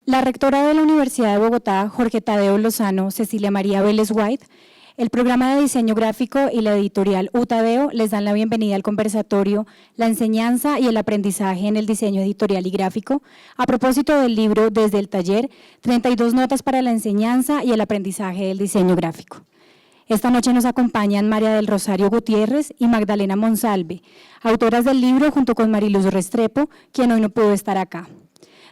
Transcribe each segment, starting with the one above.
La rectora de la Universidad de Bogotá, Jorge Tadeo Lozano, Cecilia María Vélez White, el programa de diseño gráfico y la editorial UTADEO les dan la bienvenida al conversatorio La enseñanza y el aprendizaje en el diseño editorial y gráfico, a propósito del libro Desde el taller, 32 notas para la enseñanza y el aprendizaje del diseño gráfico. Esta noche nos acompañan María del Rosario Gutiérrez y Magdalena Monsalve, autoras del libro junto con Mariluz Restrepo, quien hoy no pudo estar acá.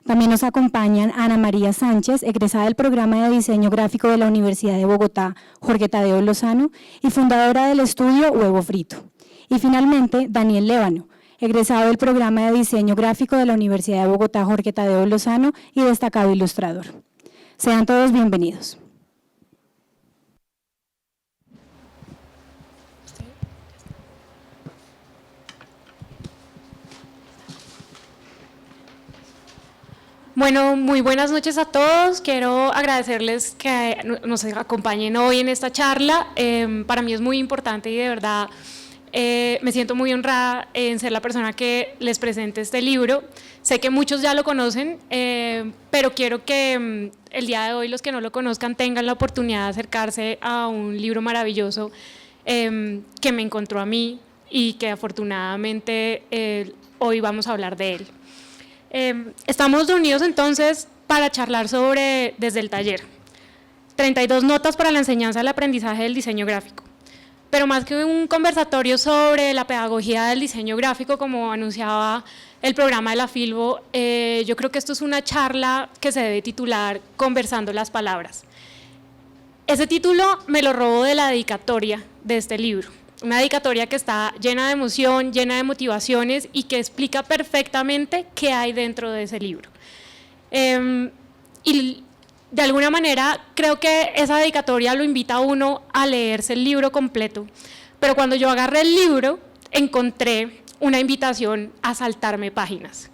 También nos acompañan Ana María Sánchez, egresada del programa de diseño gráfico de la Universidad de Bogotá, Jorge Tadeo Lozano, y fundadora del estudio Huevo Frito. Y finalmente, Daniel Lévano, egresado del programa de diseño gráfico de la Universidad de Bogotá, Jorge Tadeo Lozano, y destacado ilustrador. Sean todos bienvenidos. Bueno, muy buenas noches a todos. Quiero agradecerles que nos acompañen hoy en esta charla. Para mí es muy importante y de verdad me siento muy honrada en ser la persona que les presente este libro. Sé que muchos ya lo conocen, pero quiero que el día de hoy los que no lo conozcan tengan la oportunidad de acercarse a un libro maravilloso que me encontró a mí y que afortunadamente hoy vamos a hablar de él. Estamos reunidos entonces para charlar sobre Desde el taller, 32 notas para la enseñanza del aprendizaje del diseño gráfico. Pero más que un conversatorio sobre la pedagogía del diseño gráfico, como anunciaba el programa de la Filbo, yo creo que esto es una charla que se debe titular Conversando las palabras. Ese título me lo robo de la dedicatoria de este libro. Una dedicatoria que está llena de emoción, llena de motivaciones y que explica perfectamente qué hay dentro de ese libro. Y de alguna manera creo que esa dedicatoria lo invita a uno a leerse el libro completo, pero cuando yo agarré el libro encontré una invitación a saltarme páginas.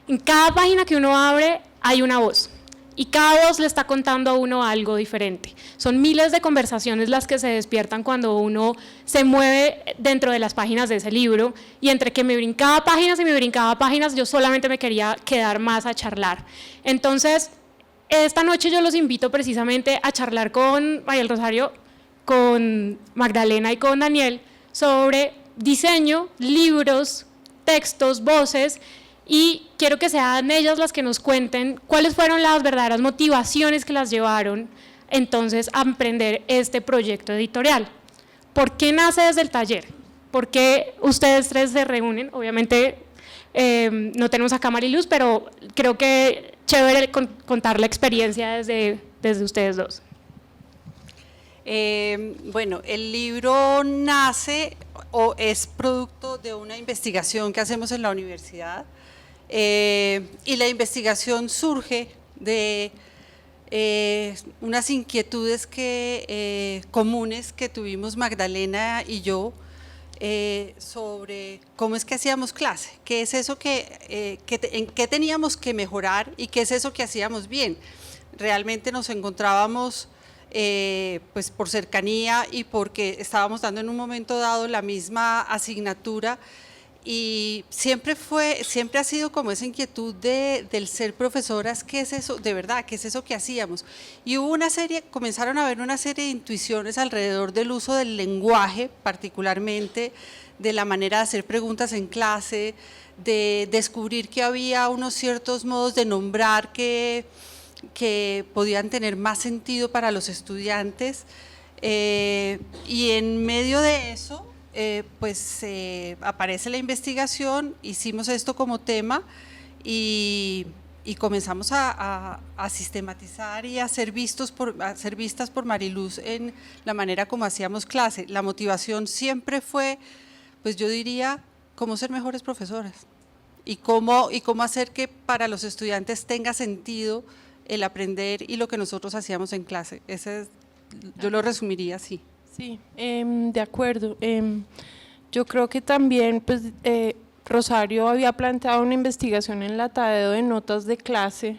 En cada página que uno abre hay una voz. Y cada voz le está contando a uno algo diferente. Son miles de conversaciones las que se despiertan cuando uno se mueve dentro de las páginas de ese libro, y entre que me brincaba páginas y me brincaba páginas, yo solamente me quería quedar más a charlar. Entonces, esta noche yo los invito precisamente a charlar con María del Rosario, con Magdalena y con Daniel sobre diseño, libros, textos, voces, y quiero que sean ellas las que nos cuenten cuáles fueron las verdaderas motivaciones que las llevaron entonces a emprender este proyecto editorial. ¿Por qué nace Desde el taller? ¿Por qué ustedes tres se reúnen? Obviamente no tenemos acá a Mariluz, pero creo que chévere contar la experiencia desde ustedes dos. Bueno, el libro nace o es producto de una investigación que hacemos en la universidad. Y la investigación surge de unas inquietudes comunes que tuvimos Magdalena y yo sobre cómo es que hacíamos clase, qué es eso en qué teníamos que mejorar y qué es eso que hacíamos bien. Realmente nos encontrábamos pues por cercanía y porque estábamos dando en un momento dado la misma asignatura. Y siempre ha sido como esa inquietud del ser profesoras, ¿qué es eso? De verdad, ¿qué es eso que hacíamos? Y comenzaron a haber una serie de intuiciones alrededor del uso del lenguaje, particularmente de la manera de hacer preguntas en clase, de descubrir que había unos ciertos modos de nombrar que podían tener más sentido para los estudiantes, y en medio de eso aparece la investigación, hicimos esto como tema y comenzamos a sistematizar y a ser vistas por Mariluz en la manera como hacíamos clase. La motivación siempre fue, pues yo diría, cómo ser mejores profesoras y cómo hacer que para los estudiantes tenga sentido el aprender y lo que nosotros hacíamos en clase. Yo lo resumiría así. Sí, de acuerdo. Yo creo que también pues, Rosario había planteado una investigación en la Tadeo de notas de clase,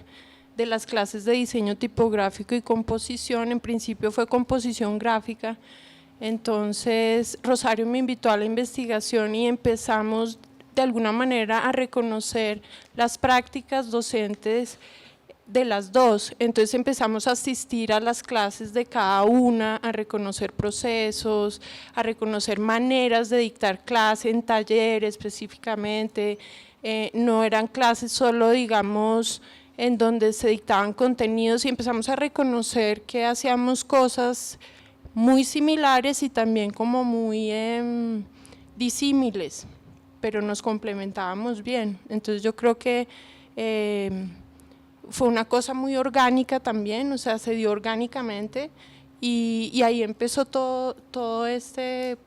de las clases de diseño tipográfico y composición. En principio fue composición gráfica. Entonces Rosario me invitó a la investigación y empezamos de alguna manera a reconocer las prácticas docentes de las dos. Entonces empezamos a asistir a las clases de cada una, a reconocer procesos, a reconocer maneras de dictar clase en taller específicamente. No eran clases solo, digamos, en donde se dictaban contenidos, y empezamos a reconocer que hacíamos cosas muy similares y también como muy disímiles, pero nos complementábamos bien. Entonces yo creo que fue una cosa muy orgánica también, o sea, se dio orgánicamente, y ahí empezó todo este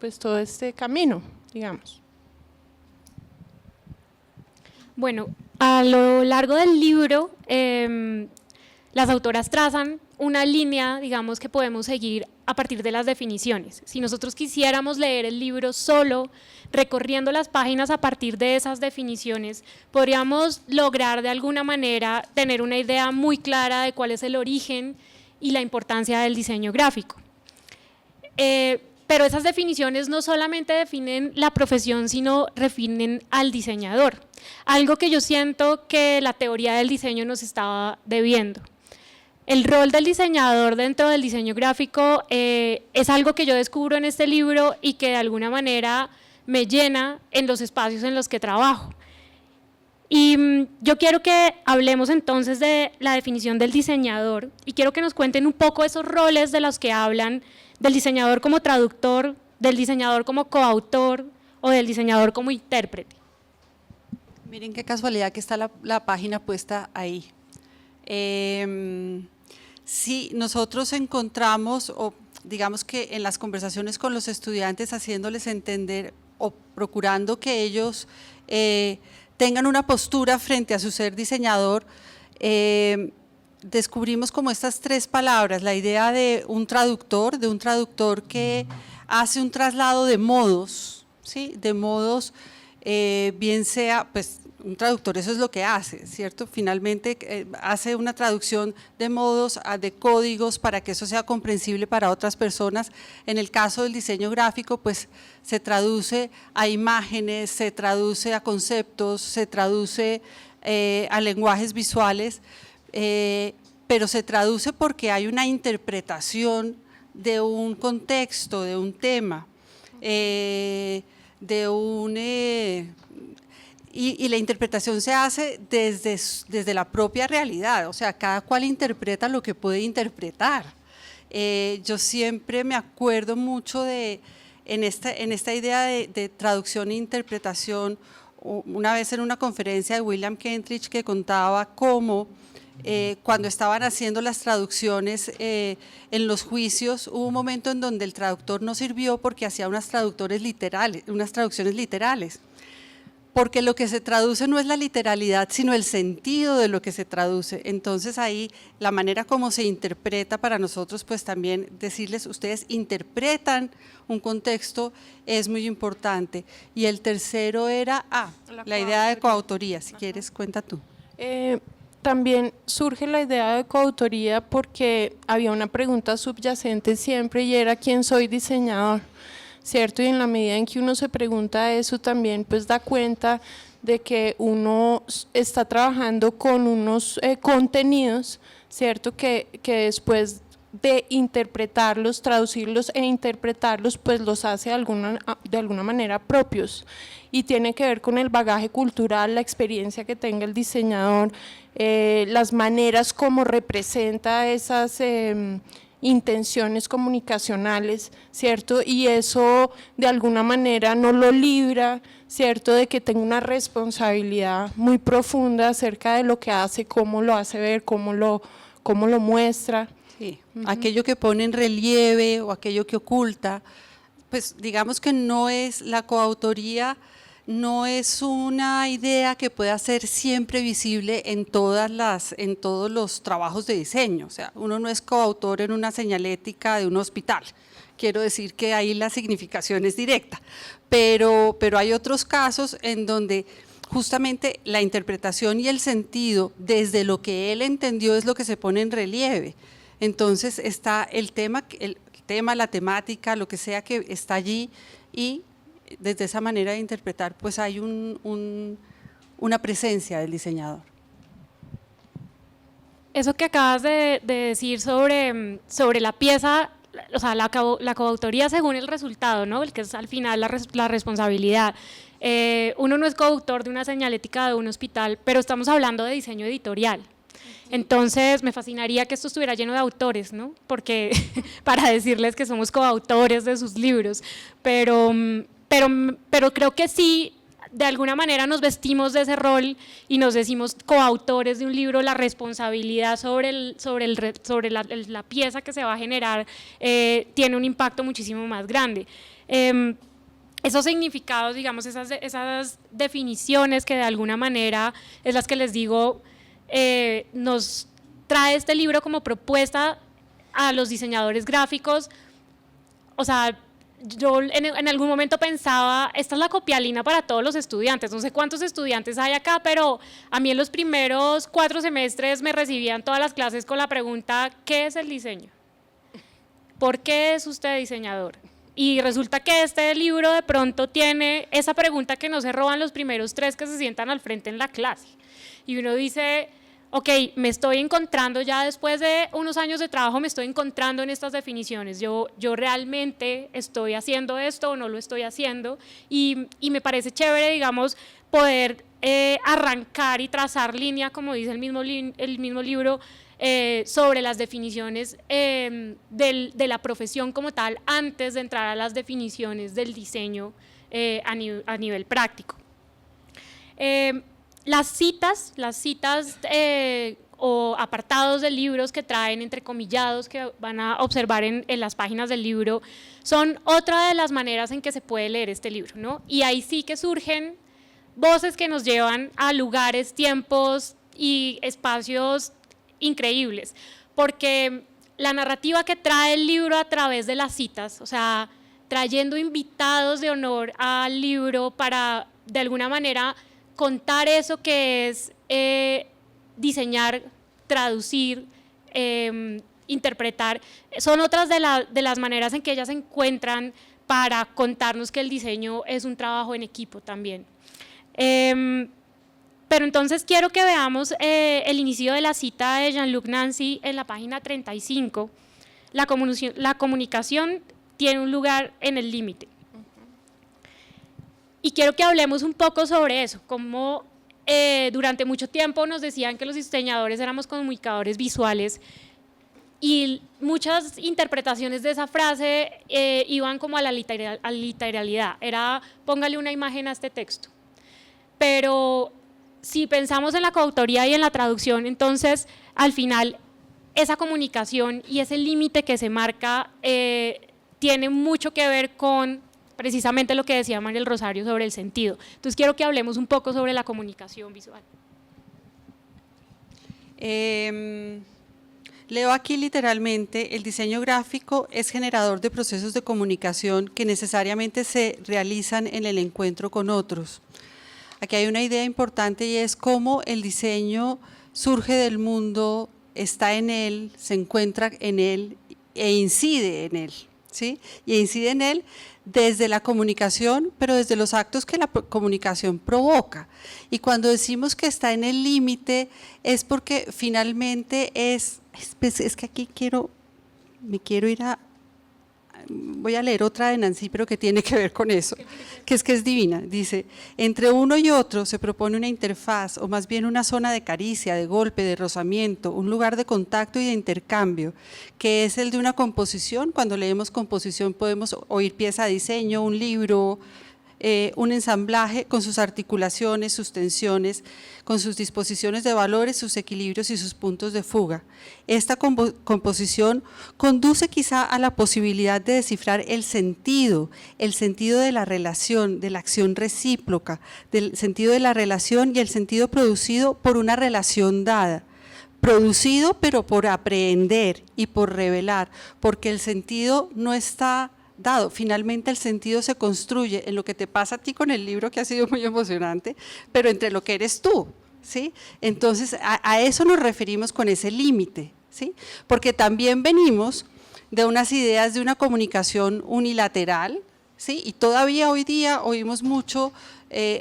camino, digamos. Bueno, a lo largo del libro, las autoras trazan una línea, digamos, que podemos seguir a partir de las definiciones. Si nosotros quisiéramos leer el libro solo, recorriendo las páginas a partir de esas definiciones, podríamos lograr de alguna manera tener una idea muy clara de cuál es el origen y la importancia del diseño gráfico. Pero esas definiciones no solamente definen la profesión, sino definen al diseñador. Algo que yo siento que la teoría del diseño nos estaba debiendo. El rol del diseñador dentro del diseño gráfico es algo que yo descubro en este libro y que de alguna manera me llena en los espacios en los que trabajo. Y yo quiero que hablemos entonces de la definición del diseñador y quiero que nos cuenten un poco esos roles de los que hablan, del diseñador como traductor, del diseñador como coautor o del diseñador como intérprete. Miren qué casualidad que está la página puesta ahí. Sí, nosotros encontramos, o digamos que en las conversaciones con los estudiantes, haciéndoles entender o procurando que ellos tengan una postura frente a su ser diseñador, descubrimos como estas tres palabras, la idea de un traductor que hace un traslado de modos, ¿sí? De modos, bien sea, pues un traductor eso es lo que hace, ¿cierto? Finalmente hace una traducción de modos, de códigos para que eso sea comprensible para otras personas. En el caso del diseño gráfico, pues se traduce a imágenes, se traduce a conceptos, se traduce a lenguajes visuales, pero se traduce porque hay una interpretación de un contexto, de un tema, y la interpretación se hace desde la propia realidad, o sea, cada cual interpreta lo que puede interpretar. Yo siempre me acuerdo mucho en esta idea de traducción e interpretación, una vez en una conferencia de William Kentridge que contaba cómo cuando estaban haciendo las traducciones en los juicios, hubo un momento en donde el traductor no sirvió porque hacía unas traducciones literales. Porque lo que se traduce no es la literalidad, sino el sentido de lo que se traduce. Entonces ahí la manera como se interpreta para nosotros, pues también decirles, ustedes interpretan un contexto es muy importante. Y el tercero era, la idea de coautoría, si quieres cuenta tú. También surge la idea de coautoría porque había una pregunta subyacente siempre y era ¿quién soy diseñador? ¿Cierto? Y en la medida en que uno se pregunta eso también pues da cuenta de que uno está trabajando con unos contenidos, ¿cierto? Que después de interpretarlos, traducirlos e interpretarlos pues los hace de alguna manera propios y tiene que ver con el bagaje cultural, la experiencia que tenga el diseñador, las maneras como representa esas intenciones comunicacionales, ¿cierto? Y eso de alguna manera no lo libra, ¿cierto? De que tenga una responsabilidad muy profunda acerca de lo que hace, cómo lo hace ver, cómo lo muestra. Sí, aquello que pone en relieve o aquello que oculta, pues digamos que no es la coautoría, no es una idea que pueda ser siempre visible en todos los trabajos de diseño. O sea, uno no es coautor en una señalética de un hospital. Quiero decir que ahí la significación es directa, pero hay otros casos en donde justamente la interpretación y el sentido desde lo que él entendió es lo que se pone en relieve. Entonces está el tema, la temática, lo que sea que está allí y desde esa manera de interpretar pues hay una presencia del diseñador. eso que acabas de decir sobre la pieza, o sea, la coautoría según el resultado, ¿no? El que es al final la responsabilidad. Uno no es coautor de una señalética de un hospital, pero estamos hablando de diseño editorial. Entonces, me fascinaría que esto estuviera lleno de autores, ¿no? Porque para decirles que somos coautores de sus libros, pero creo que sí, de alguna manera nos vestimos de ese rol y nos decimos coautores de un libro, la responsabilidad sobre la pieza que se va a generar tiene un impacto muchísimo más grande. Esos significados, digamos, esas definiciones que de alguna manera es las que les digo, nos trae este libro como propuesta a los diseñadores gráficos. O sea, yo en algún momento pensaba, esta es la copialina para todos los estudiantes, no sé cuántos estudiantes hay acá, pero a mí en los primeros 4 semestres me recibían todas las clases con la pregunta, ¿qué es el diseño? ¿Por qué es usted diseñador? Y resulta que este libro de pronto tiene esa pregunta que no se roban los primeros 3 que se sientan al frente en la clase. Y uno dice, ok, me estoy encontrando ya después de unos años de trabajo, me estoy encontrando en estas definiciones. Yo realmente estoy haciendo esto o no lo estoy haciendo. Y me parece chévere, digamos, poder arrancar y trazar línea, como dice el mismo libro, sobre las definiciones de la profesión como tal, antes de entrar a las definiciones del diseño a nivel práctico. Las citas o apartados de libros que traen entrecomillados que van a observar en las páginas del libro son otra de las maneras en que se puede leer este libro, ¿no? Y ahí sí que surgen voces que nos llevan a lugares, tiempos y espacios increíbles, porque la narrativa que trae el libro a través de las citas, o sea, trayendo invitados de honor al libro para de alguna manera contar eso que es diseñar, traducir, interpretar, son otras de las maneras en que ellas se encuentran para contarnos que el diseño es un trabajo en equipo también. Pero entonces quiero que veamos el inicio de la cita de Jean-Luc Nancy en la página 35. La comunicación tiene un lugar en el límite. Y quiero que hablemos un poco sobre eso, cómo durante mucho tiempo nos decían que los diseñadores éramos comunicadores visuales y muchas interpretaciones de esa frase iban como a la literalidad, era póngale una imagen a este texto. Pero si pensamos en la coautoría y en la traducción, entonces al final esa comunicación y ese límite que se marca tiene mucho que ver con precisamente lo que decía Manuel Rosario sobre el sentido. Entonces quiero que hablemos un poco sobre la comunicación visual. Leo aquí literalmente, el diseño gráfico es generador de procesos de comunicación que necesariamente se realizan en el encuentro con otros. Aquí hay una idea importante y es cómo el diseño surge del mundo, está en él, se encuentra en él e incide en él, ¿sí? Y incide en él desde la comunicación, pero desde los actos que la comunicación provoca. Y cuando decimos que está en el límite es porque finalmente es que aquí me quiero ir a, voy a leer otra de Nancy, pero que tiene que ver con eso, que es divina. Dice, entre uno y otro se propone una interfaz, o más bien una zona de caricia, de golpe, de rozamiento, un lugar de contacto y de intercambio, que es el de una composición. Cuando leemos composición podemos oír pieza de diseño, un libro, un ensamblaje con sus articulaciones, sus tensiones, con sus disposiciones de valores, sus equilibrios y sus puntos de fuga. Esta composición conduce quizá a la posibilidad de descifrar el sentido de la relación, de la acción recíproca, del sentido de la relación y el sentido producido por una relación dada. Producido pero por aprehender y por revelar, porque el sentido no está dado, finalmente el sentido se construye en lo que te pasa a ti con el libro, que ha sido muy emocionante, pero entre lo que eres tú, ¿sí? Entonces a eso nos referimos con ese límite, ¿sí? Porque también venimos de unas ideas de una comunicación unilateral, ¿sí? Y todavía hoy día oímos mucho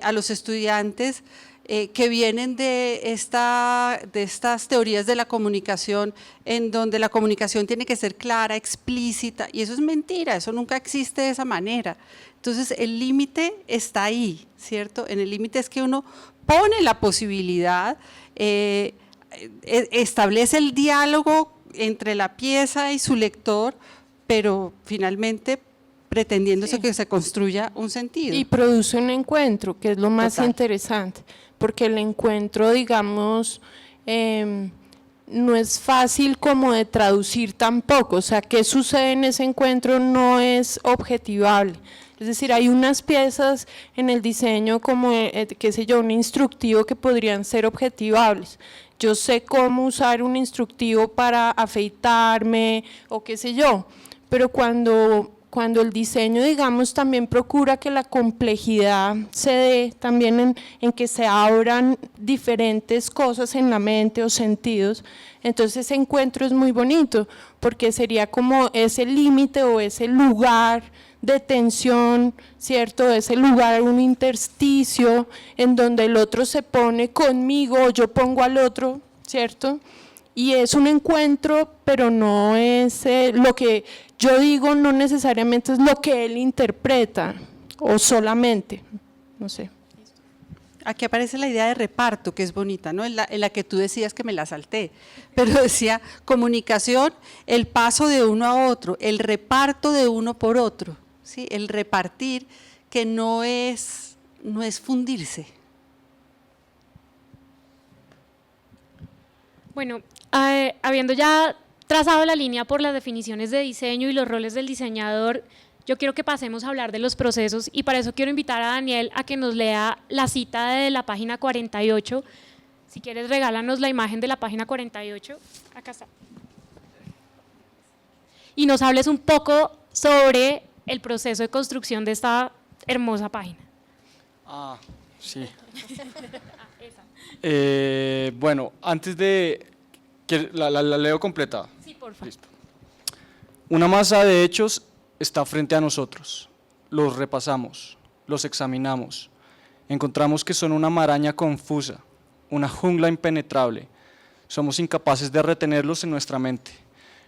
a los estudiantes que vienen de estas teorías de la comunicación, en donde la comunicación tiene que ser clara, explícita, y eso es mentira, eso nunca existe de esa manera. Entonces el límite está ahí, ¿cierto? En el límite es que uno pone la posibilidad, establece el diálogo entre la pieza y su lector, pero finalmente pretendiéndose que se construya un sentido. Y produce un encuentro, que es lo más interesante, porque el encuentro, digamos, no es fácil como de traducir tampoco, o sea, qué sucede en ese encuentro no es objetivable. Es decir, hay unas piezas en el diseño como, qué sé yo, un instructivo que podrían ser objetivables. Yo sé cómo usar un instructivo para afeitarme o qué sé yo, pero cuando el diseño, digamos, también procura que la complejidad se dé también en que se abran diferentes cosas en la mente o sentidos, entonces ese encuentro es muy bonito, porque sería como ese límite o ese lugar de tensión, ¿cierto? Ese lugar, un intersticio en donde el otro se pone conmigo o yo pongo al otro, ¿cierto? Y es un encuentro, pero no es lo que yo digo, no necesariamente es lo que él interpreta, o solamente, no sé. Aquí aparece la idea de reparto, que es bonita, ¿no? En la que tú decías que me la salté, pero decía comunicación, el paso de uno a otro, el reparto de uno por otro, ¿sí? El repartir, que no es fundirse. Bueno, habiendo ya trazado la línea por las definiciones de diseño y los roles del diseñador, yo quiero que pasemos a hablar de los procesos y para eso quiero invitar a Daniel a que nos lea la cita de la página 48. Si quieres, regálanos la imagen de la página 48. Acá está. Y nos hables un poco sobre el proceso de construcción de esta hermosa página. Ah, sí. Bueno, antes de… ¿La leo completa? Sí, por favor. Listo. Una masa de hechos está frente a nosotros. Los repasamos, los examinamos. Encontramos que son una maraña confusa, una jungla impenetrable. Somos incapaces de retenerlos en nuestra mente.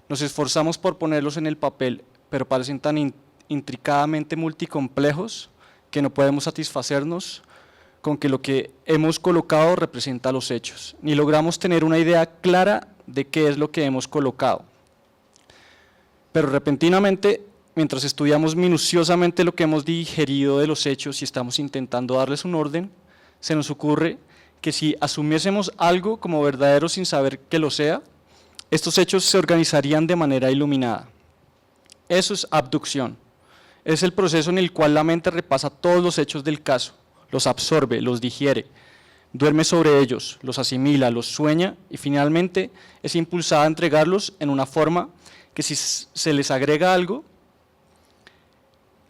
Nos esforzamos por ponerlos en el papel, pero parecen tan intricadamente multicomplejos que no podemos satisfacernos con que lo que hemos colocado representa los hechos, ni logramos tener una idea clara de qué es lo que hemos colocado. Pero repentinamente, mientras estudiamos minuciosamente lo que hemos digerido de los hechos y estamos intentando darles un orden, se nos ocurre que si asumiésemos algo como verdadero sin saber que lo sea, estos hechos se organizarían de manera iluminada. Eso es abducción. Es el proceso en el cual la mente repasa todos los hechos del caso, los absorbe, los digiere, duerme sobre ellos, los asimila, los sueña y finalmente es impulsada a entregarlos en una forma que si se les agrega algo,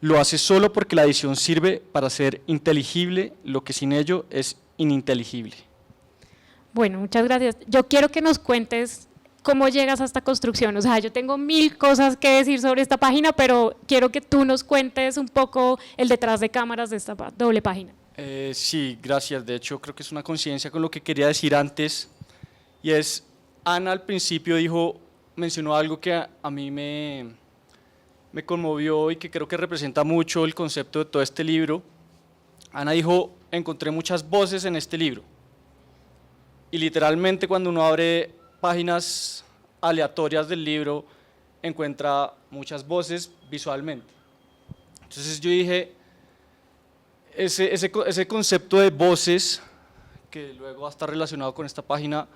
lo hace solo porque la adición sirve para hacer inteligible lo que sin ello es ininteligible. Bueno, muchas gracias. Yo quiero que nos cuentes cómo llegas a esta construcción. O sea, yo tengo 1000 cosas que decir sobre esta página, pero quiero que tú nos cuentes un poco el detrás de cámaras de esta doble página. Sí, gracias. De hecho, creo que es una coincidencia con lo que quería decir antes, y es, Ana al principio mencionó algo que a mí me conmovió y que creo que representa mucho el concepto de todo este libro. Ana dijo, encontré muchas voces en este libro, y literalmente cuando uno abre páginas aleatorias del libro, encuentra muchas voces visualmente. Entonces yo dije, ese concepto de voces, que luego va a estar relacionado con esta página,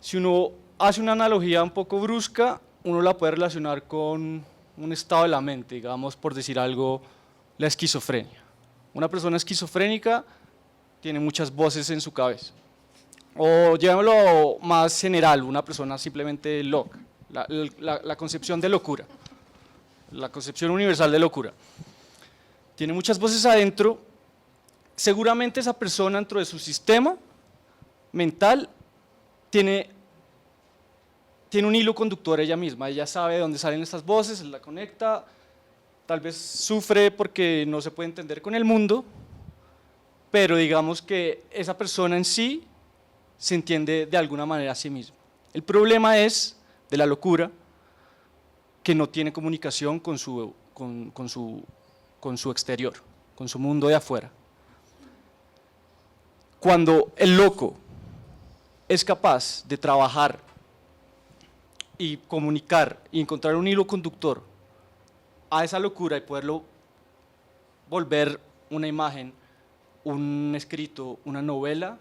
si uno hace una analogía un poco brusca, uno la puede relacionar con un estado de la mente, digamos, por decir algo, la esquizofrenia. Una persona esquizofrénica tiene muchas voces en su cabeza. O llevémoslo más general, una persona simplemente loca, la concepción de locura, la concepción universal de locura. Tiene muchas voces adentro, seguramente esa persona dentro de su sistema mental tiene un hilo conductor ella misma, ella sabe de dónde salen estas voces, la conecta, tal vez sufre porque no se puede entender con el mundo, pero digamos que esa persona en sí se entiende de alguna manera a sí misma. El problema es de la locura que no tiene comunicación con su exterior, con su mundo de afuera. Cuando el loco es capaz de trabajar y comunicar y encontrar un hilo conductor a esa locura y poderlo volver una imagen, un escrito, una novela,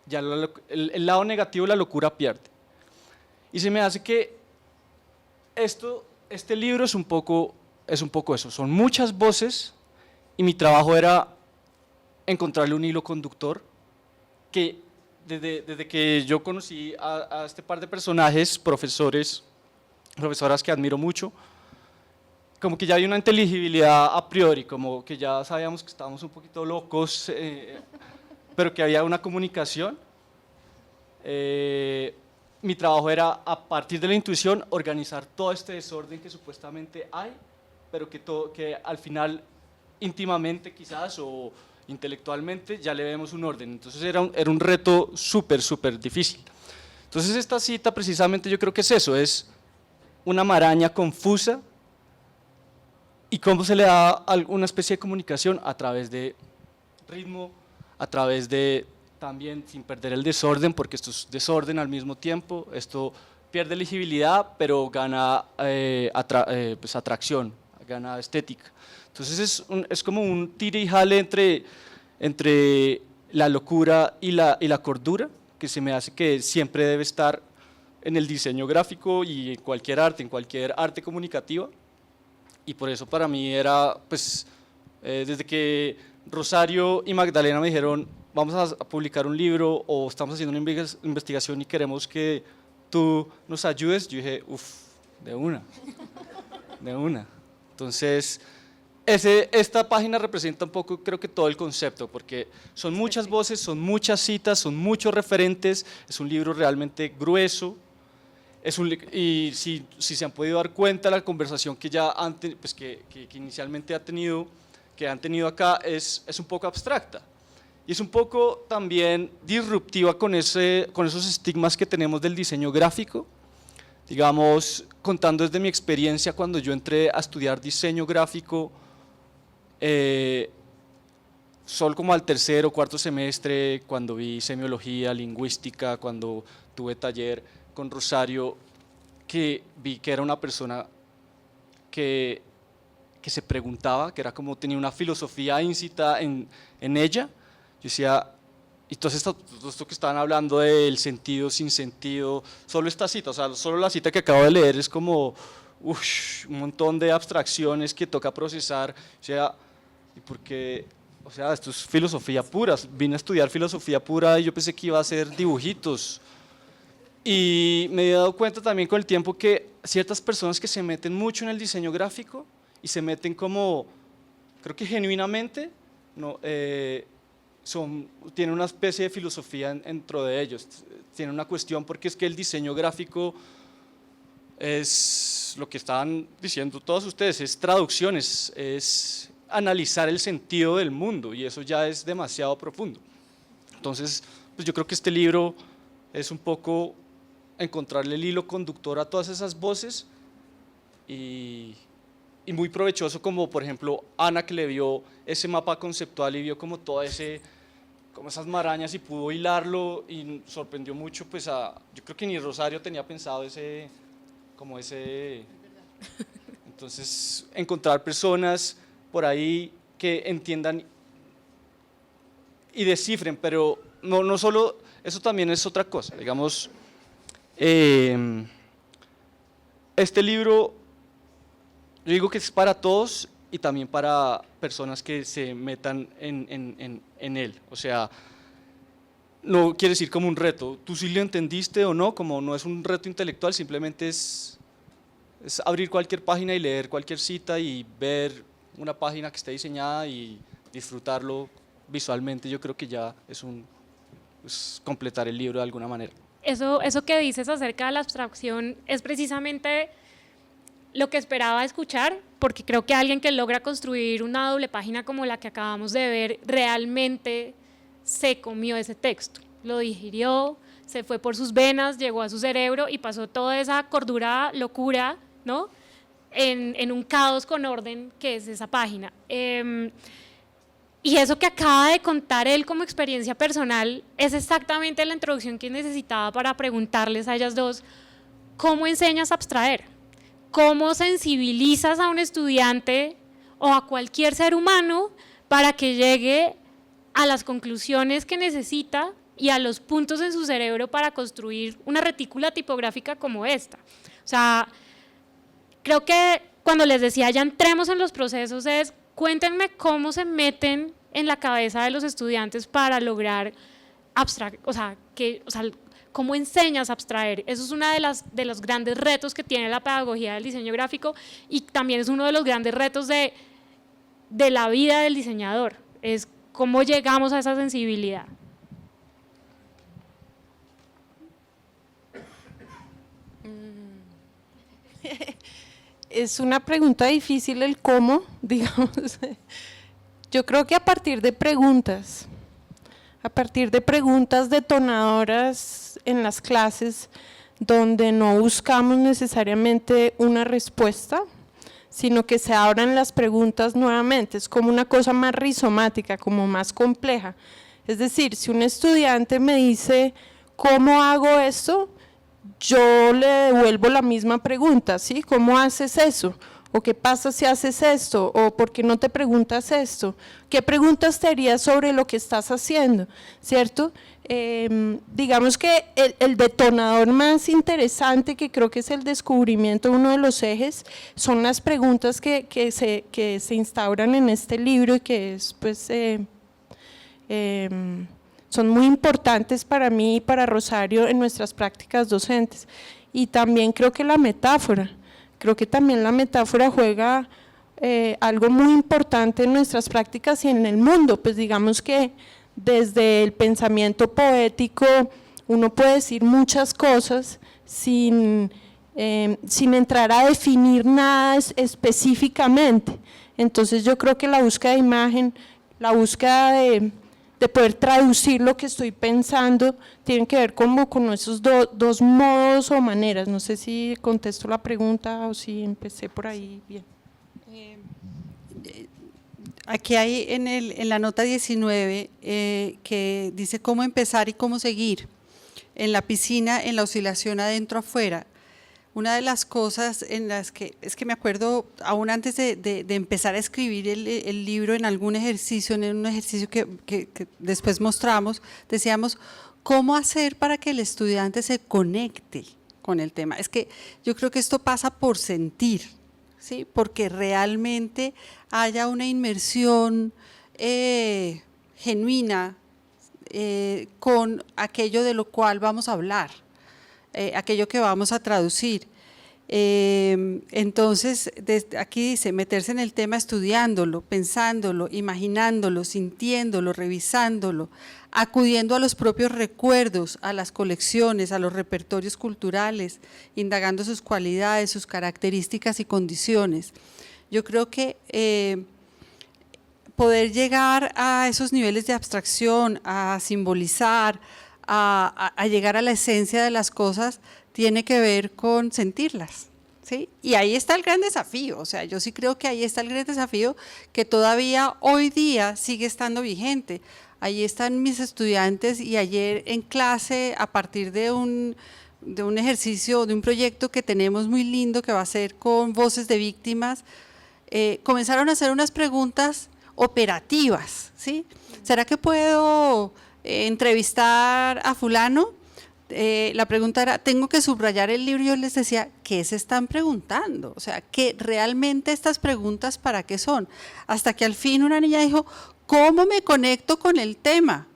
ya el lado negativo de la locura pierde. Y se me hace que este libro es un poco eso, son muchas voces y mi trabajo era encontrarle un hilo conductor que desde que yo conocí a este par de personajes, profesoras que admiro mucho, como que ya hay una inteligibilidad a priori, como que ya sabíamos que estábamos un poquito locos, pero que había una comunicación. Mi trabajo era, a partir de la intuición, organizar todo este desorden que supuestamente hay, pero que al final, íntimamente quizás, o intelectualmente, ya le vemos un orden. Entonces era un reto súper difícil. Entonces esta cita precisamente yo creo que es eso, es una maraña confusa. ¿Y cómo se le da alguna especie de comunicación? A través de ritmo, a través de también sin perder el desorden, porque esto es desorden al mismo tiempo, esto pierde legibilidad, pero gana pues atracción, gana estética. Entonces es como un tire y jale entre la locura y la cordura, que se me hace que siempre debe estar en el diseño gráfico y en cualquier arte comunicativa. Y por eso para mí era, pues, desde que Rosario y Magdalena me dijeron, vamos a publicar un libro o estamos haciendo una investigación y queremos que tú nos ayudes, yo dije, de una. Entonces, esta página representa un poco, creo que todo el concepto, porque son muchas voces, son muchas citas, son muchos referentes, es un libro realmente grueso. Y si se han podido dar cuenta, la conversación que ya pues que inicialmente han tenido acá es un poco abstracta y es un poco también disruptiva con esos estigmas que tenemos del diseño gráfico. Digamos, contando desde mi experiencia cuando yo entré a estudiar diseño gráfico, solo como al tercer o cuarto semestre, cuando vi semiología, lingüística, cuando tuve taller con Rosario, que vi que era una persona que se preguntaba, que era como tenía una filosofía íncita en ella. Yo decía, y todo esto que estaban hablando del sentido, sin sentido, solo esta cita, o sea, solo la cita que acabo de leer es como un montón de abstracciones que toca procesar. O sea, y porque, o sea, esto es filosofía pura, vine a estudiar filosofía pura y yo pensé que iba a hacer dibujitos. Y me he dado cuenta también con el tiempo que ciertas personas que se meten mucho en el diseño gráfico y se meten como, creo que genuinamente, no, tienen una especie de filosofía dentro de ellos, tienen una cuestión, porque es que el diseño gráfico es lo que estaban diciendo todos ustedes, es traducciones, es analizar el sentido del mundo, y eso ya es demasiado profundo. Entonces, pues yo creo que este libro es un poco encontrarle el hilo conductor a todas esas voces y muy provechoso, como por ejemplo Ana, que le vio ese mapa conceptual y vio como como esas marañas y pudo hilarlo y sorprendió mucho, pues yo creo que ni Rosario tenía pensado entonces encontrar personas por ahí que entiendan y descifren, pero no solo, eso también es otra cosa, digamos. Este libro, yo digo que es para todos y también para personas que se metan en él, o sea, no quiere decir como un reto, tú sí lo entendiste o no, como no es un reto intelectual, simplemente es abrir cualquier página y leer cualquier cita y ver una página que esté diseñada y disfrutarlo visualmente. Yo creo que ya es completar el libro de alguna manera. Eso que dices acerca de la abstracción es precisamente lo que esperaba escuchar, porque creo que alguien que logra construir una doble página como la que acabamos de ver realmente se comió ese texto, lo digirió, se fue por sus venas, llegó a su cerebro y pasó toda esa cordura, locura, ¿no? En un caos con orden que es esa página. Y eso que acaba de contar él como experiencia personal es exactamente la introducción que necesitaba para preguntarles a ellas dos, ¿cómo enseñas a abstraer? ¿Cómo sensibilizas a un estudiante o a cualquier ser humano para que llegue a las conclusiones que necesita y a los puntos en su cerebro para construir una retícula tipográfica como esta? O sea, creo que cuando les decía ya entremos en los procesos es, cuéntenme cómo se meten en la cabeza de los estudiantes para lograr abstraer, cómo enseñas a abstraer. Eso es uno de los grandes retos que tiene la pedagogía del diseño gráfico y también es uno de los grandes retos de la vida del diseñador, es cómo llegamos a esa sensibilidad. Es una pregunta difícil el cómo, digamos. Yo creo que a partir de preguntas detonadoras en las clases, donde no buscamos necesariamente una respuesta, sino que se abran las preguntas nuevamente, es como una cosa más rizomática, como más compleja. Es decir, si un estudiante me dice, ¿cómo hago esto?, yo le devuelvo la misma pregunta, ¿sí? ¿Cómo haces eso? ¿O qué pasa si haces esto? ¿O por qué no te preguntas esto? ¿Qué preguntas te harías sobre lo que estás haciendo? ¿Cierto? Digamos que el detonador más interesante, que creo que es el descubrimiento de uno de los ejes, son las preguntas que se instauran en este libro y que es, pues, son muy importantes para mí y para Rosario en nuestras prácticas docentes. Y también creo que la metáfora juega algo muy importante en nuestras prácticas y en el mundo. Pues digamos que desde el pensamiento poético uno puede decir muchas cosas sin entrar a definir nada específicamente. Entonces yo creo que la búsqueda de imagen, la búsqueda de poder traducir lo que estoy pensando, tienen que ver como con esos dos modos o maneras. No sé si contesto la pregunta o si empecé por ahí bien. Aquí hay en la nota 19 que dice cómo empezar y cómo seguir en la piscina, en la oscilación adentro-afuera. Una de las cosas en las que, es que me acuerdo, aún antes de empezar a escribir el libro, en algún ejercicio, en un ejercicio que después mostramos, decíamos, ¿cómo hacer para que el estudiante se conecte con el tema? Es que yo creo que esto pasa por sentir, ¿sí? Porque realmente haya una inmersión genuina con aquello de lo cual vamos a hablar. Aquello que vamos a traducir. Entonces, aquí dice, meterse en el tema estudiándolo, pensándolo, imaginándolo, sintiéndolo, revisándolo, acudiendo a los propios recuerdos, a las colecciones, a los repertorios culturales, indagando sus cualidades, sus características y condiciones. Yo creo que poder llegar a esos niveles de abstracción, a simbolizar, a llegar a la esencia de las cosas, tiene que ver con sentirlas, ¿sí? Y ahí está el gran desafío, o sea, yo sí creo que ahí está el gran desafío que todavía hoy día sigue estando vigente. Ahí están mis estudiantes y ayer en clase, a partir de un ejercicio, de un proyecto que tenemos muy lindo que va a ser con voces de víctimas, comenzaron a hacer unas preguntas operativas, ¿sí? ¿Será que puedo entrevistar a fulano? La pregunta era, tengo que subrayar el libro, y yo les decía, ¿qué se están preguntando? O sea, que realmente estas preguntas, ¿para qué son? Hasta que al fin una niña dijo, ¿cómo me conecto con el tema?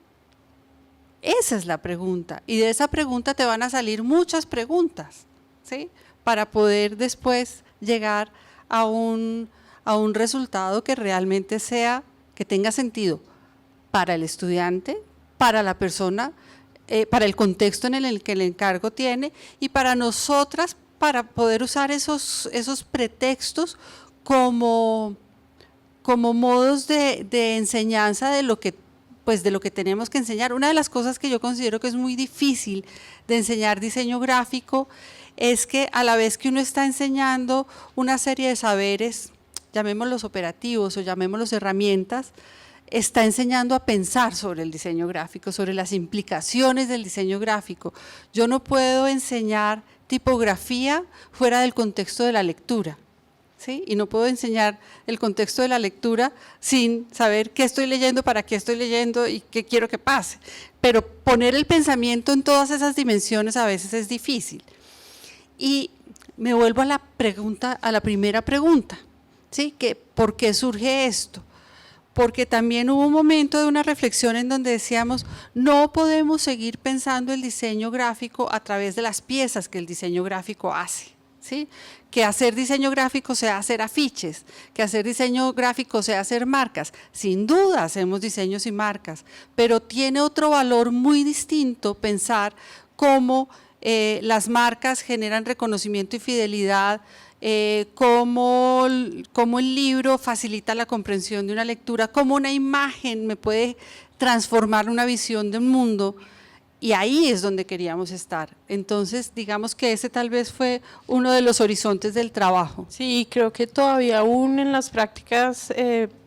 Esa es la pregunta, y de esa pregunta te van a salir muchas preguntas, ¿sí? Para poder después llegar a un resultado que realmente sea, que tenga sentido para el estudiante, para la persona, para el contexto en el que el encargo tiene y para nosotras, para poder usar esos pretextos como modos de enseñanza de lo que pues de lo que tenemos que enseñar. Una de las cosas que yo considero que es muy difícil de enseñar diseño gráfico es que a la vez que uno está enseñando una serie de saberes, llamémoslos operativos o llamémoslos herramientas, está enseñando a pensar sobre el diseño gráfico, sobre las implicaciones del diseño gráfico. Yo no puedo enseñar tipografía fuera del contexto de la lectura, ¿sí? Y no puedo enseñar el contexto de la lectura sin saber qué estoy leyendo, para qué estoy leyendo y qué quiero que pase. Pero poner el pensamiento en todas esas dimensiones a veces es difícil. Y me vuelvo a la primera pregunta, ¿sí? ¿Por qué surge esto? Porque también hubo un momento de una reflexión en donde decíamos, no podemos seguir pensando el diseño gráfico a través de las piezas que el diseño gráfico hace, ¿sí? Que hacer diseño gráfico sea hacer afiches, que hacer diseño gráfico sea hacer marcas. Sin duda hacemos diseños y marcas, pero tiene otro valor muy distinto pensar cómo las marcas generan reconocimiento y fidelidad, cómo el libro facilita la comprensión de una lectura, cómo una imagen me puede transformar una visión de un mundo, y ahí es donde queríamos estar. Entonces, digamos que ese tal vez fue uno de los horizontes del trabajo. Sí, creo que todavía aún en las prácticas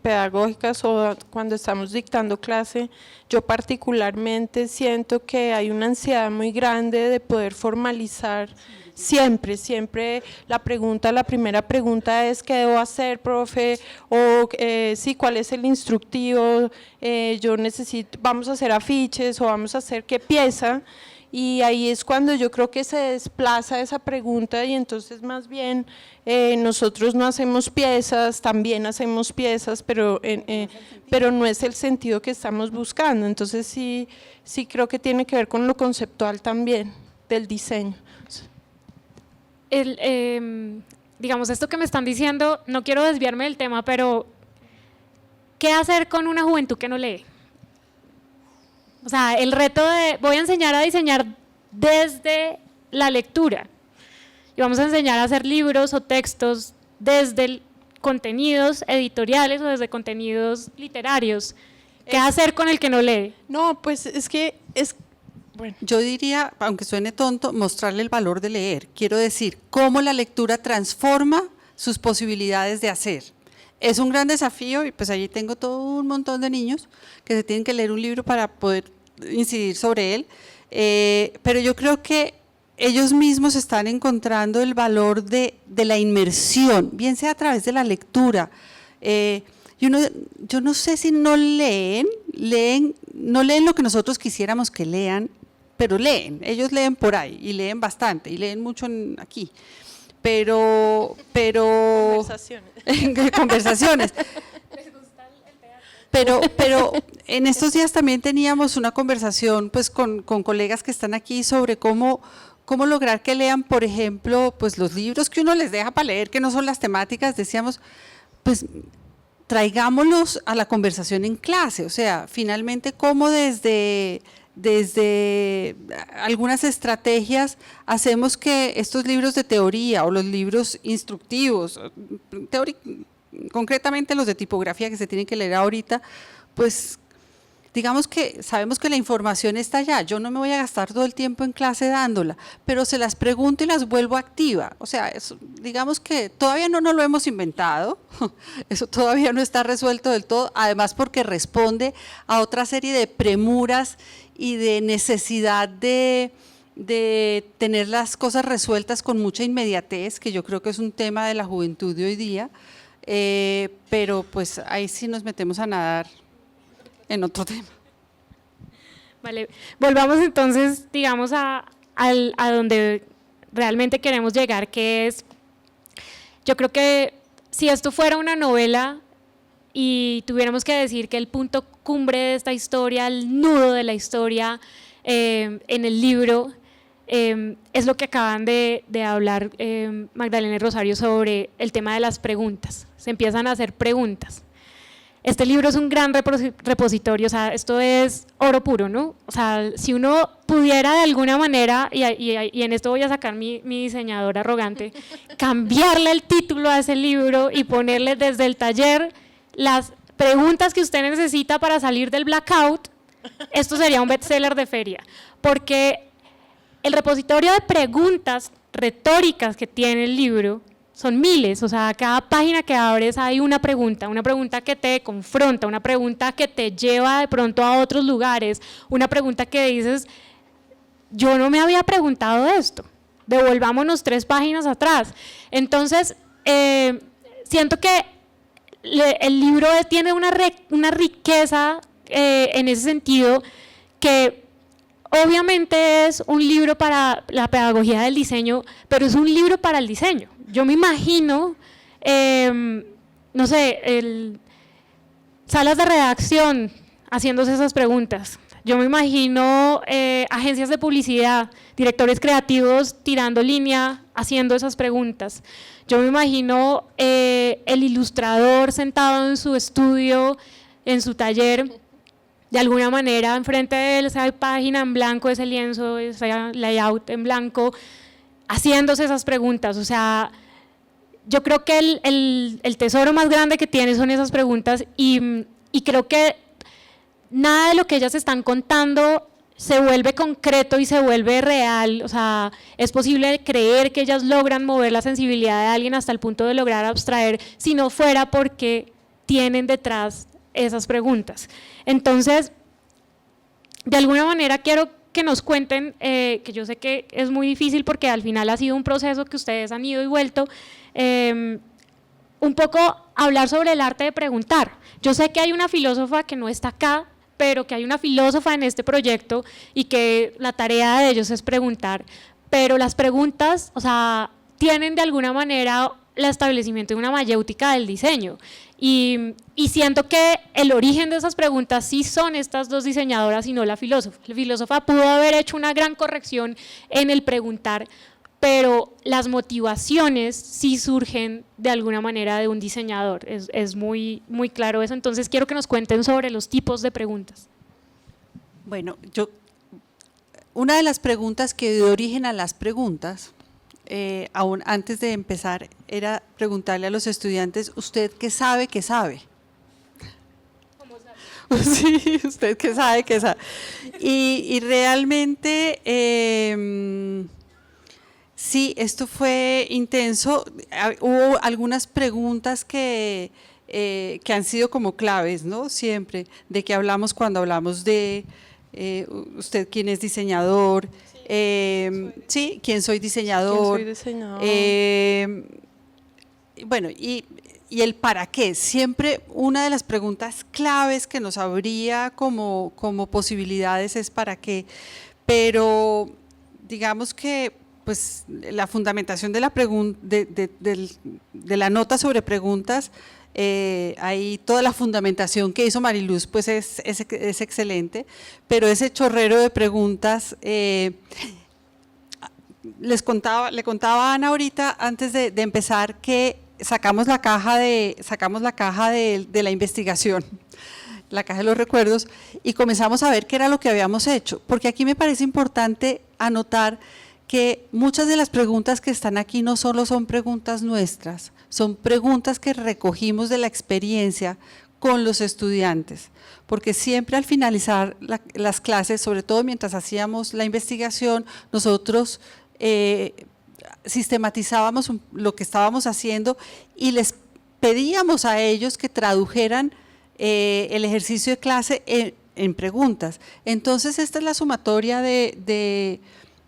pedagógicas o cuando estamos dictando clase, yo particularmente siento que hay una ansiedad muy grande de poder formalizar. Siempre la primera pregunta es ¿qué debo hacer, profe? O sí, ¿cuál es el instructivo? Yo necesito, vamos a hacer afiches o vamos a hacer qué pieza, y ahí es cuando yo creo que se desplaza esa pregunta y entonces más bien nosotros no hacemos piezas, también hacemos piezas, pero no es el sentido que estamos buscando. Entonces sí creo que tiene que ver con lo conceptual también del diseño. Digamos, esto que me están diciendo, no quiero desviarme del tema, pero ¿qué hacer con una juventud que no lee? O sea, el reto de, voy a enseñar a diseñar desde la lectura, y vamos a enseñar a hacer libros o textos desde contenidos editoriales o desde contenidos literarios. ¿Qué hacer con el que no lee? No, pues es que bueno. Yo diría, aunque suene tonto, mostrarle el valor de leer. Quiero decir, cómo la lectura transforma sus posibilidades de hacer. Es un gran desafío y pues allí tengo todo un montón de niños que se tienen que leer un libro para poder incidir sobre él, pero yo creo que ellos mismos están encontrando el valor de la inmersión, bien sea a través de la lectura. Yo no sé si no leen lo que nosotros quisiéramos que lean, pero leen, ellos leen por ahí y leen bastante y leen mucho aquí, pero conversaciones. Pero en estos días también teníamos una conversación pues con colegas que están aquí sobre cómo lograr que lean, por ejemplo, pues los libros que uno les deja para leer, que no son las temáticas. Decíamos, pues traigámoslos a la conversación en clase, o sea, finalmente cómo desde algunas estrategias hacemos que estos libros de teoría o los libros instructivos, concretamente los de tipografía que se tienen que leer ahorita, pues digamos que sabemos que la información está allá, yo no me voy a gastar todo el tiempo en clase dándola, pero se las pregunto y las vuelvo activa. O sea, digamos que todavía no nos lo hemos inventado, eso todavía no está resuelto del todo, además porque responde a otra serie de premuras y de necesidad de tener las cosas resueltas con mucha inmediatez, que yo creo que es un tema de la juventud de hoy día, pero pues ahí sí nos metemos a nadar en otro tema. Vale, volvamos entonces, digamos, a donde realmente queremos llegar, que es, yo creo que si esto fuera una novela y tuviéramos que decir que el punto cumbre de esta historia, el nudo de la historia en el libro, es lo que acaban de hablar Magdalena y Rosario sobre el tema de las preguntas. Se empiezan a hacer preguntas. Este libro es un gran repositorio, o sea, esto es oro puro, ¿no? O sea, si uno pudiera de alguna manera, y en esto voy a sacar mi diseñador arrogante, cambiarle el título a ese libro y ponerle desde el taller las preguntas que usted necesita para salir del blackout, esto sería un bestseller de feria, porque el repositorio de preguntas retóricas que tiene el libro son miles, o sea, cada página que abres hay una pregunta que te confronta, una pregunta que te lleva de pronto a otros lugares, una pregunta que dices, yo no me había preguntado esto, devolvámonos 3 páginas atrás. Entonces, siento que el libro tiene una riqueza en ese sentido, que obviamente es un libro para la pedagogía del diseño, pero es un libro para el diseño. Yo me imagino, no sé, salas de redacción haciéndose esas preguntas. Yo me imagino agencias de publicidad, directores creativos tirando línea, haciendo esas preguntas. Yo me imagino el ilustrador sentado en su estudio, en su taller, de alguna manera, enfrente de esa página en blanco, ese lienzo, ese layout en blanco, haciéndose esas preguntas. O sea, yo creo que el tesoro más grande que tiene son esas preguntas, y creo que nada de lo que ellas están contando se vuelve concreto y se vuelve real. O sea, es posible creer que ellas logran mover la sensibilidad de alguien hasta el punto de lograr abstraer, si no fuera porque tienen detrás esas preguntas. Entonces, de alguna manera quiero que nos cuenten, que yo sé que es muy difícil porque al final ha sido un proceso que ustedes han ido y vuelto, un poco hablar sobre el arte de preguntar. Yo sé que hay una filósofa que no está acá, pero que hay una filósofa en este proyecto y que la tarea de ellos es preguntar, pero las preguntas, o sea, tienen de alguna manera el establecimiento de una mayéutica del diseño, y siento que el origen de esas preguntas sí son estas 2 diseñadoras y no la filósofa. La filósofa pudo haber hecho una gran corrección en el preguntar, pero las motivaciones sí surgen de alguna manera de un diseñador, es muy, muy claro eso. Entonces quiero que nos cuenten sobre los tipos de preguntas. Bueno, una de las preguntas que dio origen a las preguntas, aún antes de empezar, era preguntarle a los estudiantes, ¿usted qué sabe que sabe? ¿Cómo sabe? Sí, usted qué sabe que sabe. Y realmente, sí, esto fue intenso. Hubo algunas preguntas que han sido como claves, ¿no? Siempre, de qué hablamos cuando hablamos de usted quién es diseñador. Sí, ¿quién soy diseñador? ¿Quién soy diseñador? Bueno, y el para qué. Siempre una de las preguntas claves que nos habría como posibilidades es para qué, pero digamos que pues la fundamentación de la de la nota sobre preguntas, ahí toda la fundamentación que hizo Mariluz pues es excelente, pero ese chorrero de preguntas, le contaba a Ana ahorita antes de empezar que sacamos la caja de la investigación, la caja de los recuerdos, y comenzamos a ver qué era lo que habíamos hecho, porque aquí me parece importante anotar que muchas de las preguntas que están aquí no solo son preguntas nuestras, son preguntas que recogimos de la experiencia con los estudiantes, porque siempre al finalizar las clases, sobre todo mientras hacíamos la investigación, nosotros sistematizábamos lo que estábamos haciendo y les pedíamos a ellos que tradujeran el ejercicio de clase en preguntas. Entonces esta es la sumatoria de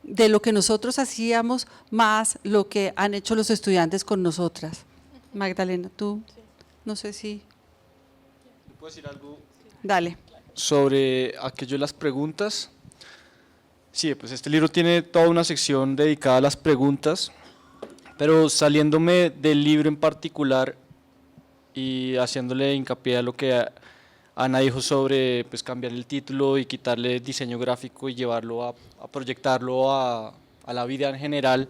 lo que nosotros hacíamos más lo que han hecho los estudiantes con nosotras. Magdalena, tú, no sé si… ¿Puedo decir algo? Dale. Sobre aquello de las preguntas. Sí, pues este libro tiene toda una sección dedicada a las preguntas, pero saliéndome del libro en particular y haciéndole hincapié a lo que Ana dijo sobre pues, cambiar el título y quitarle diseño gráfico y llevarlo a proyectarlo a la vida en general,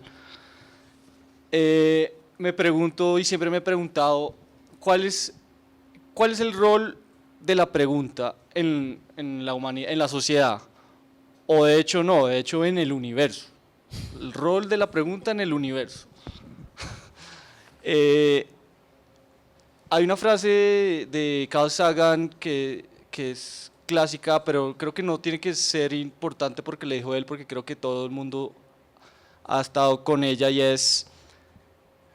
me pregunto y siempre me he preguntado ¿cuál es el rol de la pregunta en la humanidad, en la sociedad? O de hecho no, de hecho en el universo. El rol de la pregunta en el universo. Hay una frase de Carl Sagan que es clásica, pero creo que no tiene que ser importante porque le dijo él, porque creo que todo el mundo ha estado con ella, y es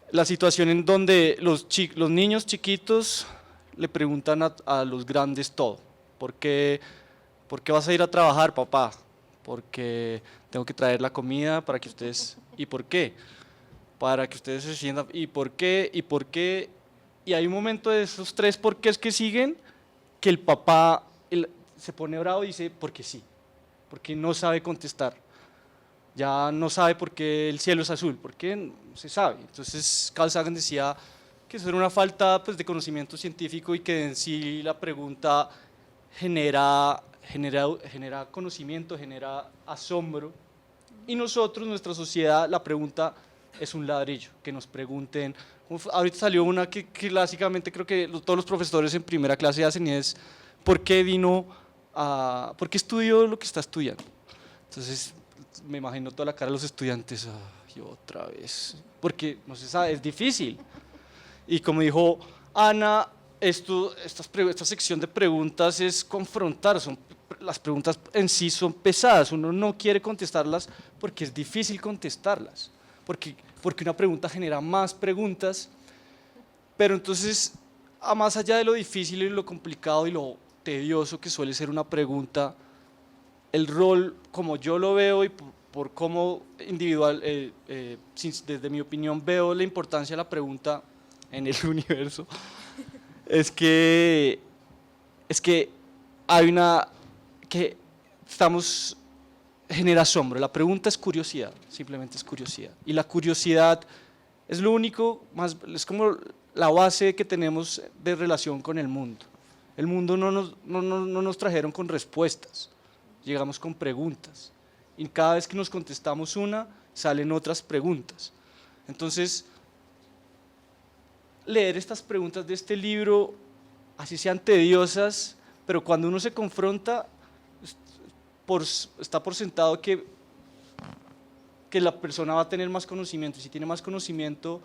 la situación en donde los niños chiquitos le preguntan a los grandes todo. ¿Por qué vas a ir a trabajar, papá? Porque tengo que traer la comida para que ustedes... ¿Y por qué? Para que ustedes se sientan... ¿Y por qué? ¿Y por qué? Y hay un momento de esos tres porqués que siguen que el papá se pone bravo y dice, porque sí, porque no sabe contestar. Ya no sabe por qué el cielo es azul, porque no se sabe. Entonces Carl Sagan decía que eso era una falta, pues, de conocimiento científico, y que en sí la pregunta genera conocimiento, genera asombro, y nosotros, nuestra sociedad, la pregunta es un ladrillo, que nos pregunten. Ahorita salió una que básicamente creo que todos los profesores en primera clase hacen, y es ¿por qué por qué estudió lo que está estudiando? Entonces me imagino toda la cara de los estudiantes, ay, otra vez, porque no se sabe, es difícil. Y como dijo Ana, esta sección de preguntas es confrontar, las preguntas en sí son pesadas, uno no quiere contestarlas porque es difícil contestarlas, porque una pregunta genera más preguntas, pero entonces, más allá de lo difícil y lo complicado y lo tedioso que suele ser una pregunta, el rol, como yo lo veo y por cómo individual, desde mi opinión veo la importancia de la pregunta en el universo, es que hay que genera asombro. La pregunta es curiosidad, simplemente es curiosidad, y la curiosidad es lo único, es como la base que tenemos de relación con el mundo. El mundo no nos trajeron con respuestas, llegamos con preguntas, y cada vez que nos contestamos una, salen otras preguntas. Entonces, leer estas preguntas de este libro, así sean tediosas, pero cuando uno se confronta, está por sentado que la persona va a tener más conocimiento, y si tiene más conocimiento,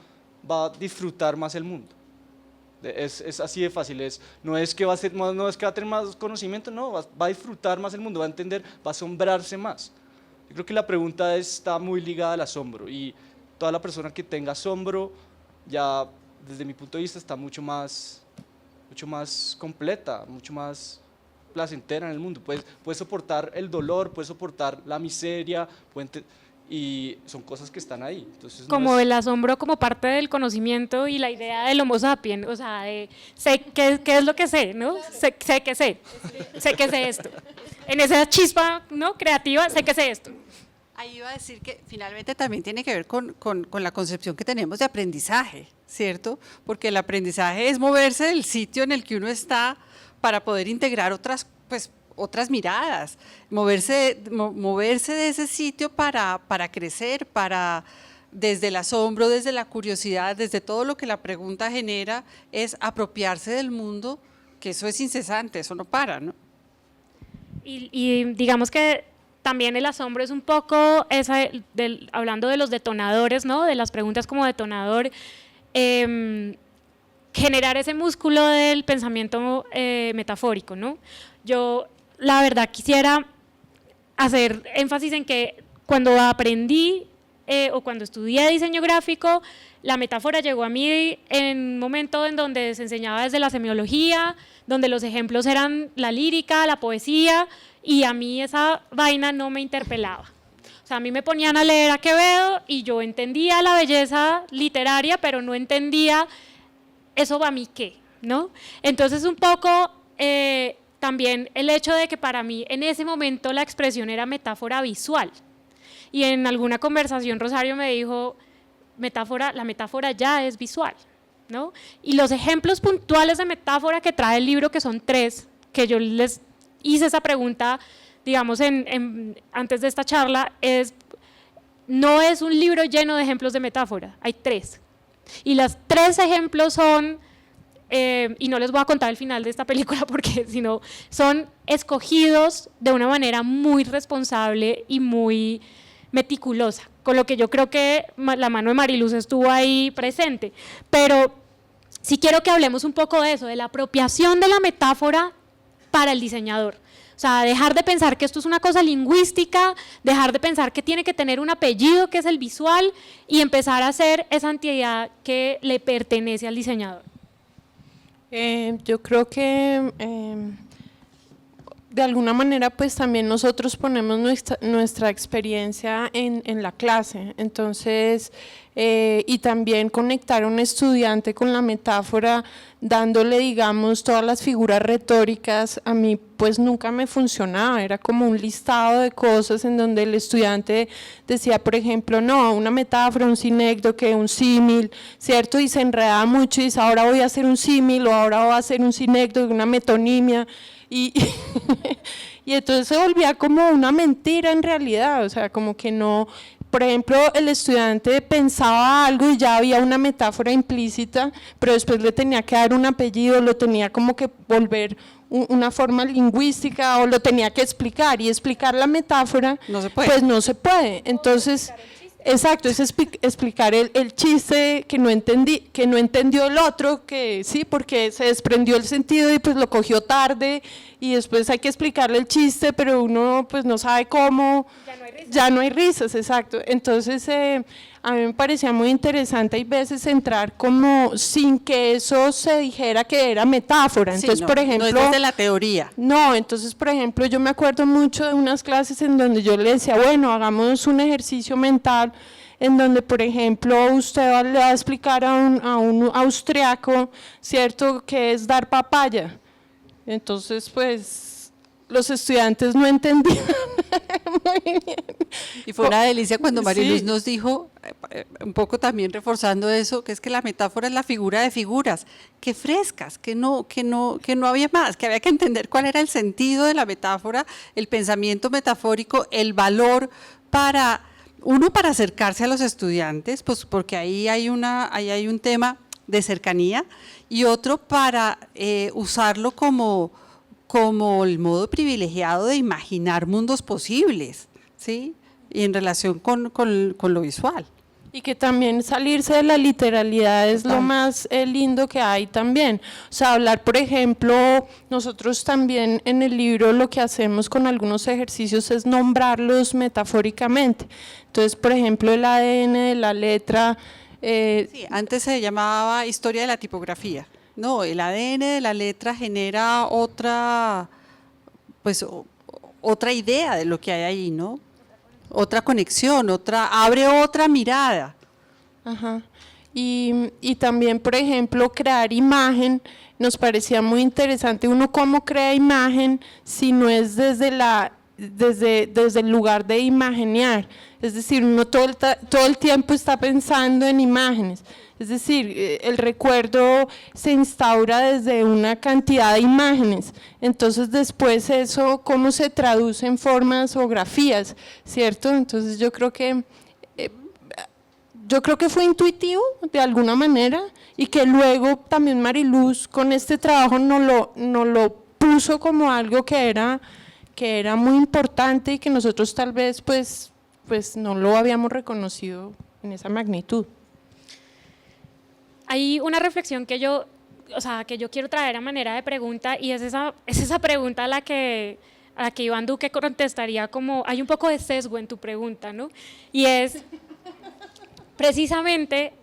va a disfrutar más el mundo. Es así de fácil, no es que va a tener más conocimiento, no, va a disfrutar más el mundo, va a entender, va a asombrarse más. Yo creo que la pregunta está muy ligada al asombro, y toda la persona que tenga asombro, ya desde mi punto de vista, está mucho más completa, mucho más placentera en el mundo. Puede soportar el dolor, puede soportar la miseria, y son cosas que están ahí. Entonces, como el asombro como parte del conocimiento y la idea del Homo sapiens, o sea, de sé qué es lo que sé, ¿no? Sé que sé esto. En esa chispa, ¿no?, creativa, sé que sé esto. Ahí iba a decir que finalmente también tiene que ver con la concepción que tenemos de aprendizaje, ¿cierto? Porque el aprendizaje es moverse del sitio en el que uno está para poder integrar otras miradas, moverse de ese sitio para crecer, desde el asombro, desde la curiosidad, desde todo lo que la pregunta genera, es apropiarse del mundo, que eso es incesante, eso no para, ¿no? Y digamos que también el asombro es un poco, hablando de los detonadores, ¿no?, de las preguntas como detonador, generar ese músculo del pensamiento metafórico, ¿no? Yo, la verdad, quisiera hacer énfasis en que cuando aprendí o cuando estudié diseño gráfico, la metáfora llegó a mí en un momento en donde se enseñaba desde la semiología, donde los ejemplos eran la lírica, la poesía, y a mí esa vaina no me interpelaba. O sea, a mí me ponían a leer a Quevedo y yo entendía la belleza literaria, pero no entendía eso va a mí qué, ¿no? Entonces un poco también el hecho de que para mí en ese momento la expresión era metáfora visual, y en alguna conversación Rosario me dijo, la metáfora ya es visual, ¿no? Y los ejemplos puntuales de metáfora que trae el libro, que son 3, que yo les hice esa pregunta, digamos, antes de esta charla, no es un libro lleno de ejemplos de metáfora, hay 3. Y los 3 ejemplos son, y no les voy a contar el final de esta película porque si no, son escogidos de una manera muy responsable y muy meticulosa, con lo que yo creo que la mano de Mariluz estuvo ahí presente. Pero sí quiero que hablemos un poco de eso, de la apropiación de la metáfora para el diseñador. O sea, dejar de pensar que esto es una cosa lingüística, dejar de pensar que tiene que tener un apellido que es el visual y empezar a hacer esa entidad que le pertenece al diseñador. Yo creo que de alguna manera pues también nosotros ponemos nuestra experiencia en la clase, entonces y también conectar a un estudiante con la metáfora dándole digamos todas las figuras retóricas, a mí pues nunca me funcionaba, era como un listado de cosas en donde el estudiante decía por ejemplo no, una metáfora, un sinécdoque, un símil, ¿cierto? Y se enredaba mucho y dice ahora voy a hacer un símil o ahora voy a hacer un sinécdoque, una metonimia. Y entonces se volvía como una mentira en realidad, o sea, como que no, por ejemplo, el estudiante pensaba algo y ya había una metáfora implícita, pero después le tenía que dar un apellido, lo tenía como que volver una forma lingüística o lo tenía que explicar, y explicar la metáfora, No se puede. pues no se puede, entonces… Exacto, es explicar el chiste que no entendió el otro, que sí, porque se desprendió el sentido y pues lo cogió tarde, y después hay que explicarle el chiste, pero uno pues no sabe cómo, ya no hay risas, exacto. Entonces a mí me parecía muy interesante hay veces entrar como sin que eso se dijera que era metáfora, entonces Sí, no, por ejemplo… no es desde la teoría. No, entonces, por ejemplo, yo me acuerdo mucho de unas clases en donde yo le decía, bueno, hagamos un ejercicio mental en donde, por ejemplo, usted le va a explicar a un austriaco, ¿cierto?, qué es dar papaya. Entonces, pues, los estudiantes no entendían muy bien. Y fue una delicia cuando Mariluz Sí. nos dijo, un poco también reforzando eso, que es que la metáfora es la figura de figuras, que frescas, que no había más, que había que entender cuál era el sentido de la metáfora, el pensamiento metafórico, el valor para acercarse a los estudiantes, pues porque ahí hay un tema de cercanía, y otro para usarlo como el modo privilegiado de imaginar mundos posibles, ¿sí? Y en relación con lo visual. Y que también salirse de la literalidad es lo más lindo que hay también. O sea, hablar, por ejemplo, nosotros también en el libro lo que hacemos con algunos ejercicios es nombrarlos metafóricamente. Entonces, por ejemplo, el ADN de la letra… Sí, antes se llamaba historia de la tipografía. No, el ADN de la letra genera otra idea de lo que hay ahí, ¿no? Otra conexión, abre otra mirada. Ajá. Y también, por ejemplo, crear imagen, nos parecía muy interesante. Uno cómo crea imagen si no es desde el lugar de imaginear. Es decir, uno todo el tiempo está pensando en imágenes. Es decir, el recuerdo se instaura desde una cantidad de imágenes. Entonces, después eso, ¿cómo se traduce en formas o grafías? ¿Cierto? Entonces, yo creo que fue intuitivo de alguna manera, y que luego también Mariluz con este trabajo nos lo puso como algo que era muy importante y que nosotros tal vez pues no lo habíamos reconocido en esa magnitud. Hay una reflexión que yo quiero traer a manera de pregunta, y es esa pregunta a la que Iván Duque contestaría como hay un poco de sesgo en tu pregunta, ¿no? Y es precisamente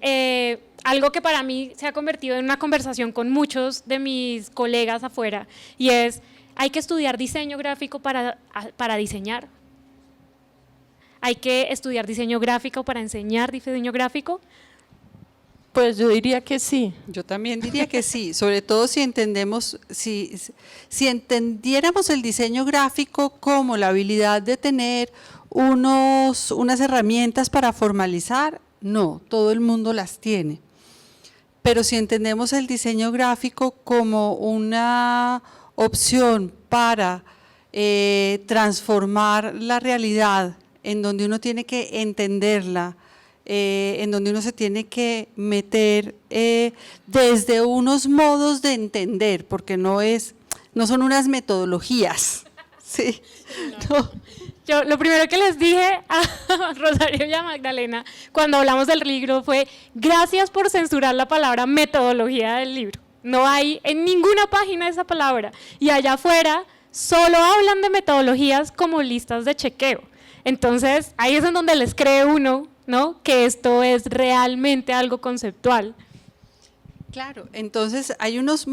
algo que para mí se ha convertido en una conversación con muchos de mis colegas afuera, y es, ¿hay que estudiar diseño gráfico para diseñar? ¿Hay que estudiar diseño gráfico para enseñar diseño gráfico? Pues yo diría que sí. Yo también diría que sí, sobre todo si entendiéramos el diseño gráfico como la habilidad de tener unas herramientas para formalizar. No, todo el mundo las tiene. Pero si entendemos el diseño gráfico como una opción para transformar la realidad, en donde uno tiene que entenderla, en donde uno se tiene que meter desde unos modos de entender, porque no son unas metodologías, ¿sí? No. Yo lo primero que les dije a Rosario y a Magdalena cuando hablamos del libro fue: gracias por censurar la palabra metodología del libro. No hay en ninguna página esa palabra. Y allá afuera solo hablan de metodologías como listas de chequeo. Entonces, ahí es en donde les cree uno, ¿no?, que esto es realmente algo conceptual. Claro, entonces hay unos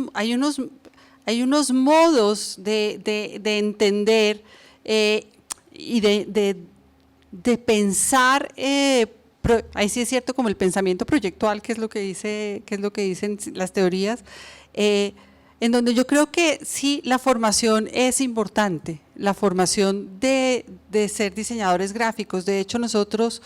modos de entender y de pensar, ahí sí es cierto, como el pensamiento proyectual, que es lo que dicen las teorías, en donde yo creo que sí, la formación es importante, la formación de ser diseñadores gráficos. De hecho, nosotros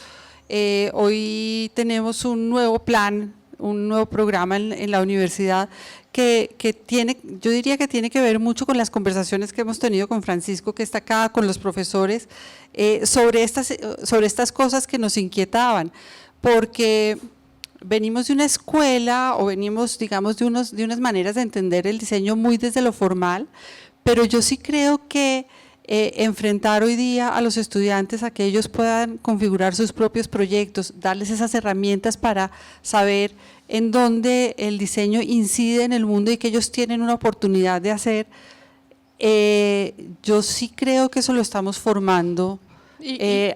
hoy tenemos un nuevo plan, un nuevo programa en la universidad que tiene, yo diría que tiene que ver mucho con las conversaciones que hemos tenido con Francisco, que está acá, con los profesores, sobre estas cosas que nos inquietaban, porque venimos de una escuela o venimos, digamos, de unas maneras de entender el diseño muy desde lo formal, pero yo sí creo que enfrentar hoy día a los estudiantes a que ellos puedan configurar sus propios proyectos, darles esas herramientas para saber en dónde el diseño incide en el mundo y que ellos tienen una oportunidad de hacer, yo sí creo que eso lo estamos formando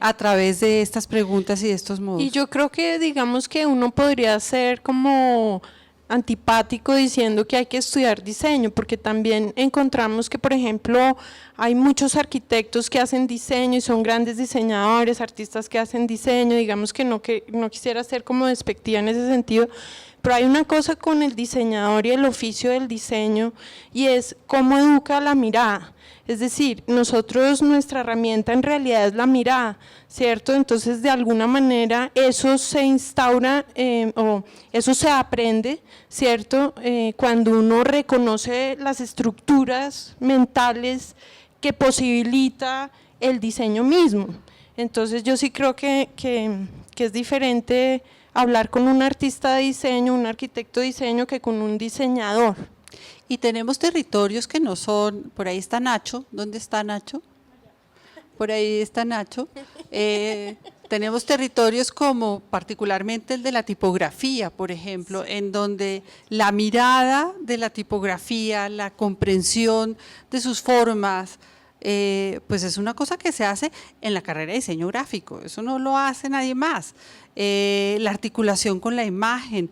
a través de estas preguntas y de estos modos. Y yo creo que, digamos, que uno podría ser como antipático diciendo que hay que estudiar diseño, porque también encontramos que, por ejemplo, hay muchos arquitectos que hacen diseño y son grandes diseñadores, artistas que hacen diseño. Digamos que no quisiera ser como despectiva en ese sentido, pero hay una cosa con el diseñador y el oficio del diseño, y es cómo educa la mirada. Es decir, nuestra herramienta en realidad es la mirada, ¿cierto? Entonces, de alguna manera, eso se instaura o eso se aprende, ¿cierto? Cuando uno reconoce las estructuras mentales que posibilita el diseño mismo. Entonces, yo sí creo que es diferente hablar con un artista de diseño, un arquitecto de diseño, que con un diseñador. Y tenemos territorios que no son, por ahí está Nacho. ¿Dónde está Nacho? Por ahí está Nacho. Tenemos territorios como particularmente el de la tipografía, por ejemplo, en donde la mirada de la tipografía, la comprensión de sus formas, pues es una cosa que se hace en la carrera de diseño gráfico, eso no lo hace nadie más. La articulación con la imagen,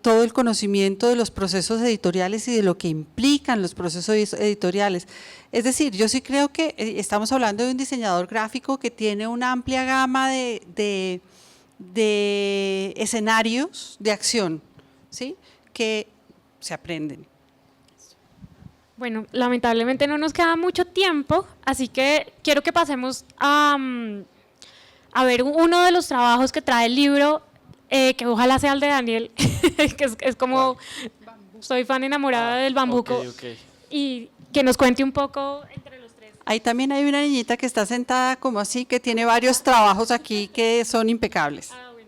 todo el conocimiento de los procesos editoriales y de lo que implican los procesos editoriales. Es decir, yo sí creo que estamos hablando de un diseñador gráfico que tiene una amplia gama de escenarios de acción, ¿sí?, que se aprenden. Bueno, lamentablemente no nos queda mucho tiempo, así que quiero que pasemos a ver uno de los trabajos que trae el libro, que ojalá sea el de Daniel, que es como, soy fan enamorada del bambuco, Okay. y que nos cuente un poco entre los tres. Ahí también hay una niñita que está sentada como así, que tiene varios trabajos aquí que son impecables. Ah, bueno.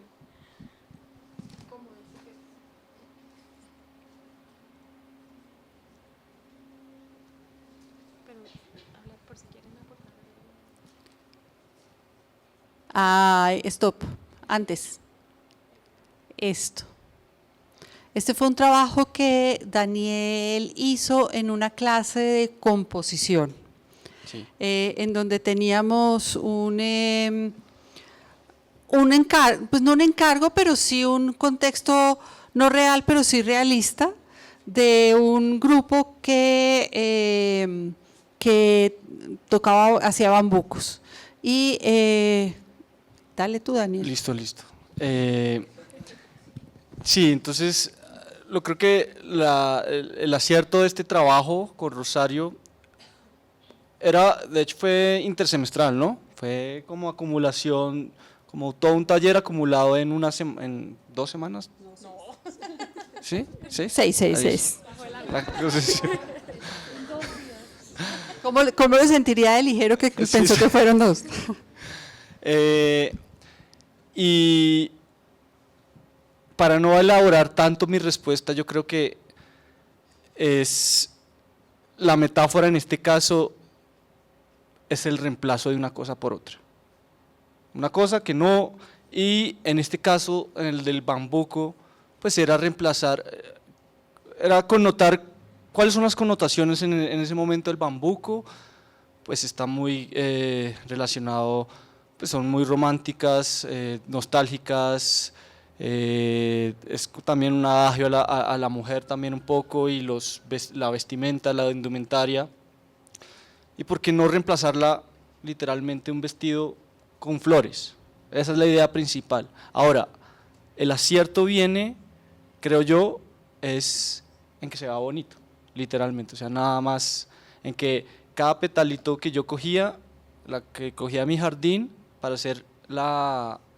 Ay, stop, antes, esto. Este fue un trabajo que Daniel hizo en una clase de composición, Sí. en donde teníamos un encargo, pues no un encargo, pero sí un contexto no real, pero sí realista, de un grupo que tocaba, hacía bambucos. Y dale tú, Daniel. Listo. Sí, entonces, creo que el acierto de este trabajo con Rosario de hecho fue intersemestral, ¿no? Fue como acumulación, como todo un taller acumulado en en 2 semanas. No. ¿Sí? 6. Entonces, ¿Cómo lo sentiría de ligero que Sí, pensó sí. que fueron 2? Y para no elaborar tanto mi respuesta, yo creo que la metáfora en este caso es el reemplazo de una cosa por otra. una cosa que no, y en este caso, en el del bambuco, pues era reemplazar, era connotar cuáles son las connotaciones en ese momento del bambuco, pues está muy relacionado, pues son muy románticas, nostálgicas, es también un adagio a la mujer también un poco, y la vestimenta, la indumentaria, y por qué no reemplazarla literalmente un vestido con flores. Esa es la idea principal. Ahora, el acierto viene, creo yo, es en que se vea bonito, literalmente, o sea, nada más en que cada petalito que yo cogía, la que cogía mi jardín para hacer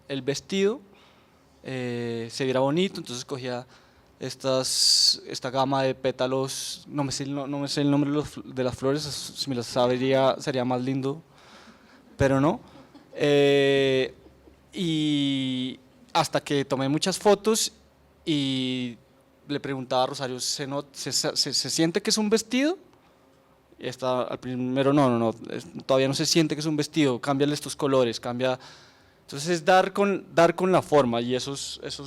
el vestido, se viera bonito, entonces cogía esta gama de pétalos, no me sé el nombre de las flores, si me las sabría sería más lindo, pero no. Y hasta que tomé muchas fotos y le preguntaba a Rosario, ¿se siente que es un vestido? Y al primero no, todavía no se siente que es un vestido, cámbiale estos colores, cambia. Entonces es dar con la forma, y eso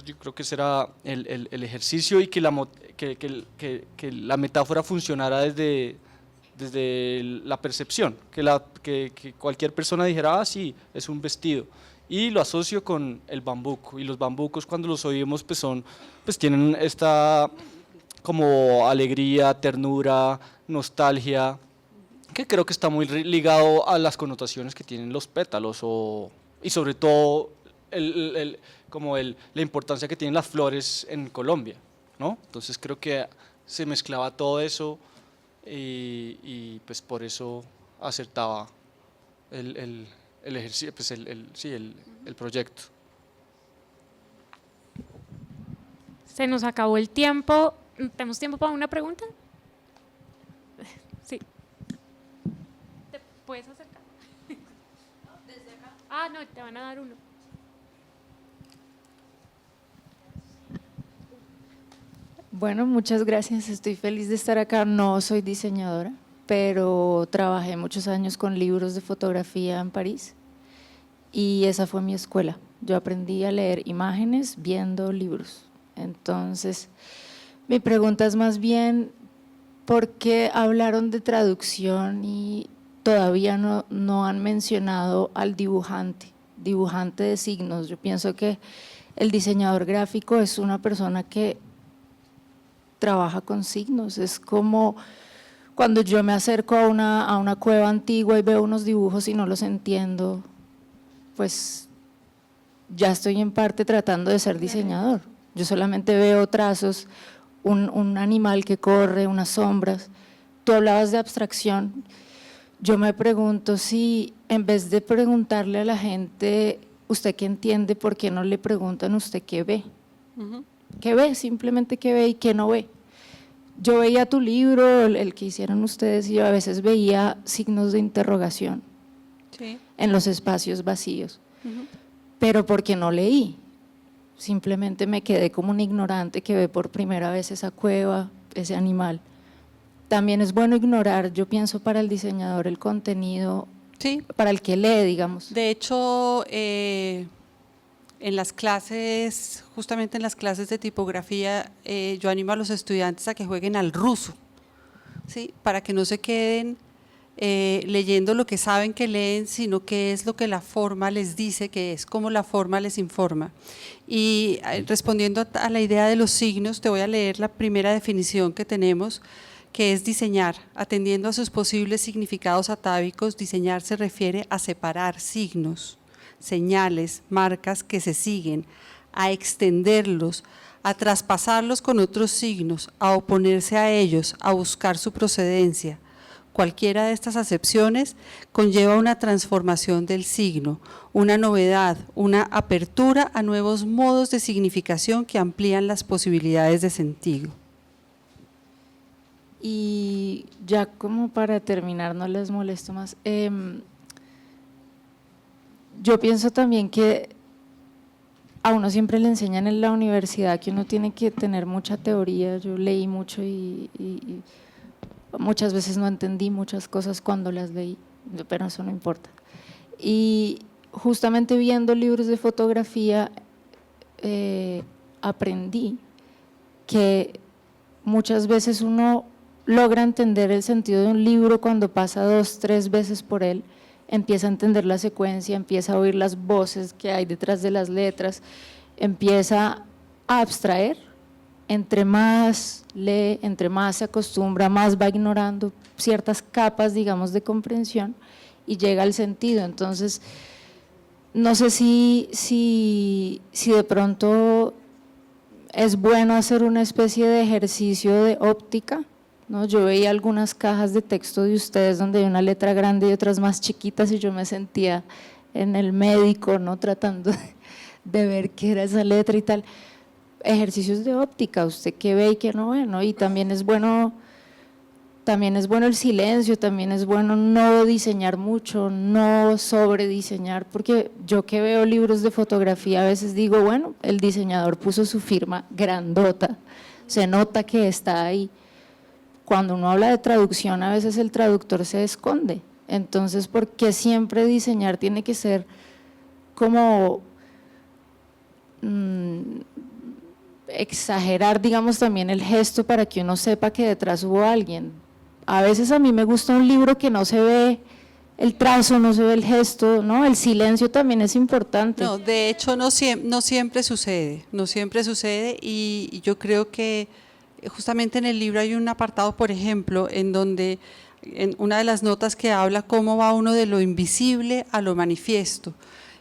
yo creo que será el ejercicio, y que la metáfora funcionara desde la percepción, que cualquier persona dijera, ah, sí, es un vestido. Y lo asocio con el bambuco, y los bambucos cuando los oímos pues tienen esta como alegría, ternura, nostalgia, que creo que está muy ligado a las connotaciones que tienen los pétalos, y sobre todo la importancia que tienen las flores en Colombia, ¿no? Entonces creo que se mezclaba todo eso, y pues por eso acertaba el ejercicio, pues el proyecto. Se nos acabó el tiempo. ¿Tenemos tiempo para una pregunta? Sí. ¿Te puedes acercar? ¿Desde acá? Ah, no, te van a dar uno. Bueno, muchas gracias. Estoy feliz de estar acá. No soy diseñadora, pero trabajé muchos años con libros de fotografía en París, y esa fue mi escuela. Yo aprendí a leer imágenes viendo libros. Entonces, mi pregunta es más bien, ¿por qué hablaron de traducción y todavía no han mencionado al dibujante de signos? Yo pienso que el diseñador gráfico es una persona que trabaja con signos. Es como cuando yo me acerco a una cueva antigua y veo unos dibujos y no los entiendo, pues ya estoy en parte tratando de ser diseñador. Yo solamente veo trazos, un animal que corre, unas sombras. Tú hablabas de abstracción. Yo me pregunto si en vez de preguntarle a la gente, ¿usted qué entiende? ¿Por qué no le preguntan usted qué ve? ¿Qué ve? Simplemente qué ve y qué no ve. Yo veía tu libro, el que hicieron ustedes, y yo a veces veía signos de interrogación, Sí. en los espacios vacíos, pero porque no leí. Simplemente me quedé como un ignorante que ve por primera vez esa cueva, ese animal. También es bueno ignorar, yo pienso, para el diseñador el contenido, Sí. para el que lee, digamos. De hecho, en las clases, justamente en las clases de tipografía, yo animo a los estudiantes a que jueguen al ruso, ¿sí? Para que no se queden leyendo lo que saben que leen, sino qué es lo que la forma les dice que es, cómo la forma les informa. Y respondiendo a la idea de los signos, te voy a leer la primera definición que tenemos, que es diseñar. Atendiendo a sus posibles significados atávicos, diseñar se refiere a separar signos, señales, marcas que se siguen, a extenderlos, a traspasarlos con otros signos, a oponerse a ellos, a buscar su procedencia. Cualquiera de estas acepciones conlleva una transformación del signo, una novedad, una apertura a nuevos modos de significación que amplían las posibilidades de sentido. Y ya como para terminar, no les molesto más, yo pienso también que a uno siempre le enseñan en la universidad que uno tiene que tener mucha teoría. Yo leí mucho y muchas veces no entendí muchas cosas cuando las leí, pero eso no importa. Y justamente viendo libros de fotografía, aprendí que muchas veces uno logra entender el sentido de un libro cuando pasa 2, 3 veces por él, empieza a entender la secuencia, empieza a oír las voces que hay detrás de las letras, empieza a abstraer, entre más lee, entre más se acostumbra, más va ignorando ciertas capas, digamos, de comprensión y llega al sentido. Entonces, no sé si de pronto es bueno hacer una especie de ejercicio de óptica, ¿no? Yo veía algunas cajas de texto de ustedes donde hay una letra grande y otras más chiquitas y yo me sentía en el médico, ¿no? Tratando de ver qué era esa letra y tal. Ejercicios de óptica, usted qué ve y qué no ve, ¿no? Y también es bueno el silencio, también es bueno no diseñar mucho, no sobrediseñar, porque yo que veo libros de fotografía a veces digo, bueno, el diseñador puso su firma grandota, se nota que está ahí. Cuando uno habla de traducción, a veces el traductor se esconde. Entonces, ¿por qué siempre diseñar tiene que ser como exagerar, digamos, también el gesto para que uno sepa que detrás hubo alguien? A veces a mí me gusta un libro que no se ve el trazo, no se ve el gesto, ¿no? El silencio también es importante. No, de hecho no siempre sucede, y yo creo que justamente en el libro hay un apartado, por ejemplo, en donde en una de las notas que habla cómo va uno de lo invisible a lo manifiesto,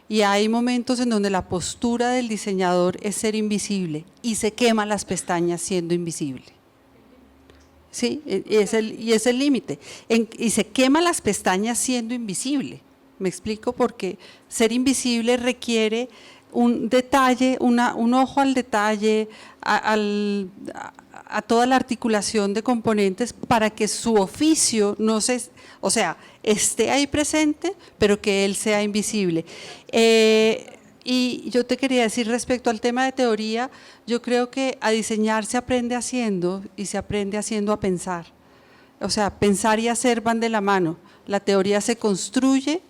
y hay momentos en donde la postura del diseñador es ser invisible y se quema las pestañas siendo invisible. Sí, y es el límite, y se quema las pestañas siendo invisible. Me explico, porque ser invisible requiere un detalle, un ojo al detalle, a toda la articulación de componentes para que su oficio no se, o sea, esté ahí presente, pero que él sea invisible. Y yo te quería decir respecto al tema de teoría, yo creo que a diseñar se aprende haciendo y se aprende haciendo a pensar. O sea, pensar y hacer van de la mano. La teoría se construye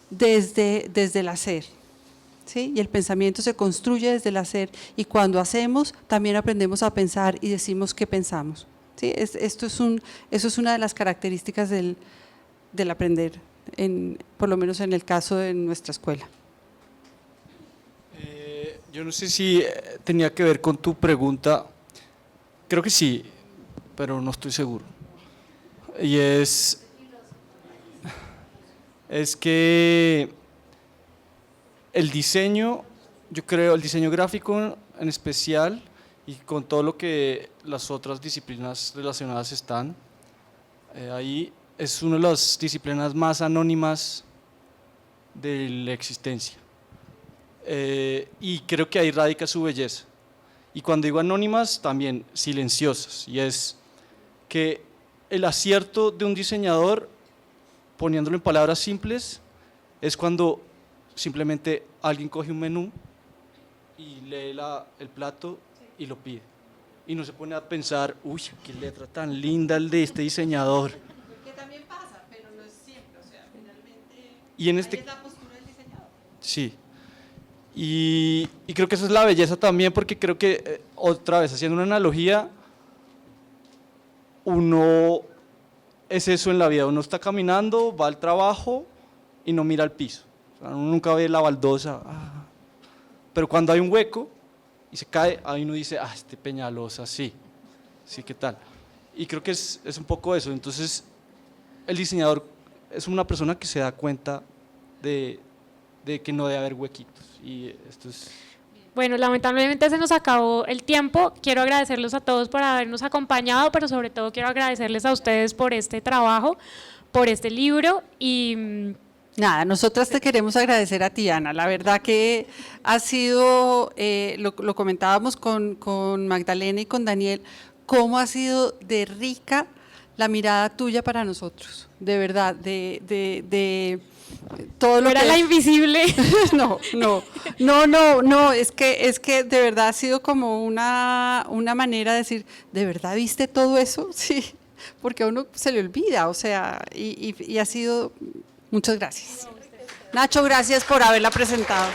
desde el hacer, ¿sí? Y el pensamiento se construye desde el hacer, y cuando hacemos también aprendemos a pensar y decimos qué pensamos, ¿sí? Eso es una de las características del aprender, por lo menos en el caso de nuestra escuela. Yo no sé si tenía que ver con tu pregunta, creo que sí, pero no estoy seguro. Y es que el diseño, yo creo, el diseño gráfico en especial, y con todo lo que las otras disciplinas relacionadas están, ahí es una de las disciplinas más anónimas de la existencia. Y creo que ahí radica su belleza. Y cuando digo anónimas, también silenciosas, y es que el acierto de un diseñador, poniéndolo en palabras simples, es cuando simplemente alguien coge un menú y lee el plato y lo pide, y no se pone a pensar, uy, qué letra tan linda el de este diseñador. Que también pasa, pero no es siempre, o sea, finalmente Y en ahí es la postura del diseñador. Sí, y creo que esa es la belleza también, porque creo que, otra vez, haciendo una analogía, uno es eso en la vida, uno está caminando, va al trabajo y no mira al piso, o sea, uno nunca ve la baldosa, pero cuando hay un hueco y se cae, ahí uno dice, este Peñalosa, sí, ¿qué tal? Y creo que es un poco eso. Entonces el diseñador es una persona que se da cuenta de que no debe haber huequitos, y esto es… Bueno, lamentablemente se nos acabó el tiempo. Quiero agradecerlos a todos por habernos acompañado, pero sobre todo quiero agradecerles a ustedes por este trabajo, por este libro. Y nada, nosotras te queremos agradecer a ti, Ana. La verdad que ha sido, lo comentábamos con Magdalena y con Daniel, cómo ha sido de rica la mirada tuya para nosotros, de verdad, de todo lo era que… la invisible. No, es que de verdad ha sido como una manera de decir, ¿de verdad viste todo eso? Sí, porque a uno se le olvida, o sea, y ha sido… Muchas gracias. Nacho, gracias por haberla presentado.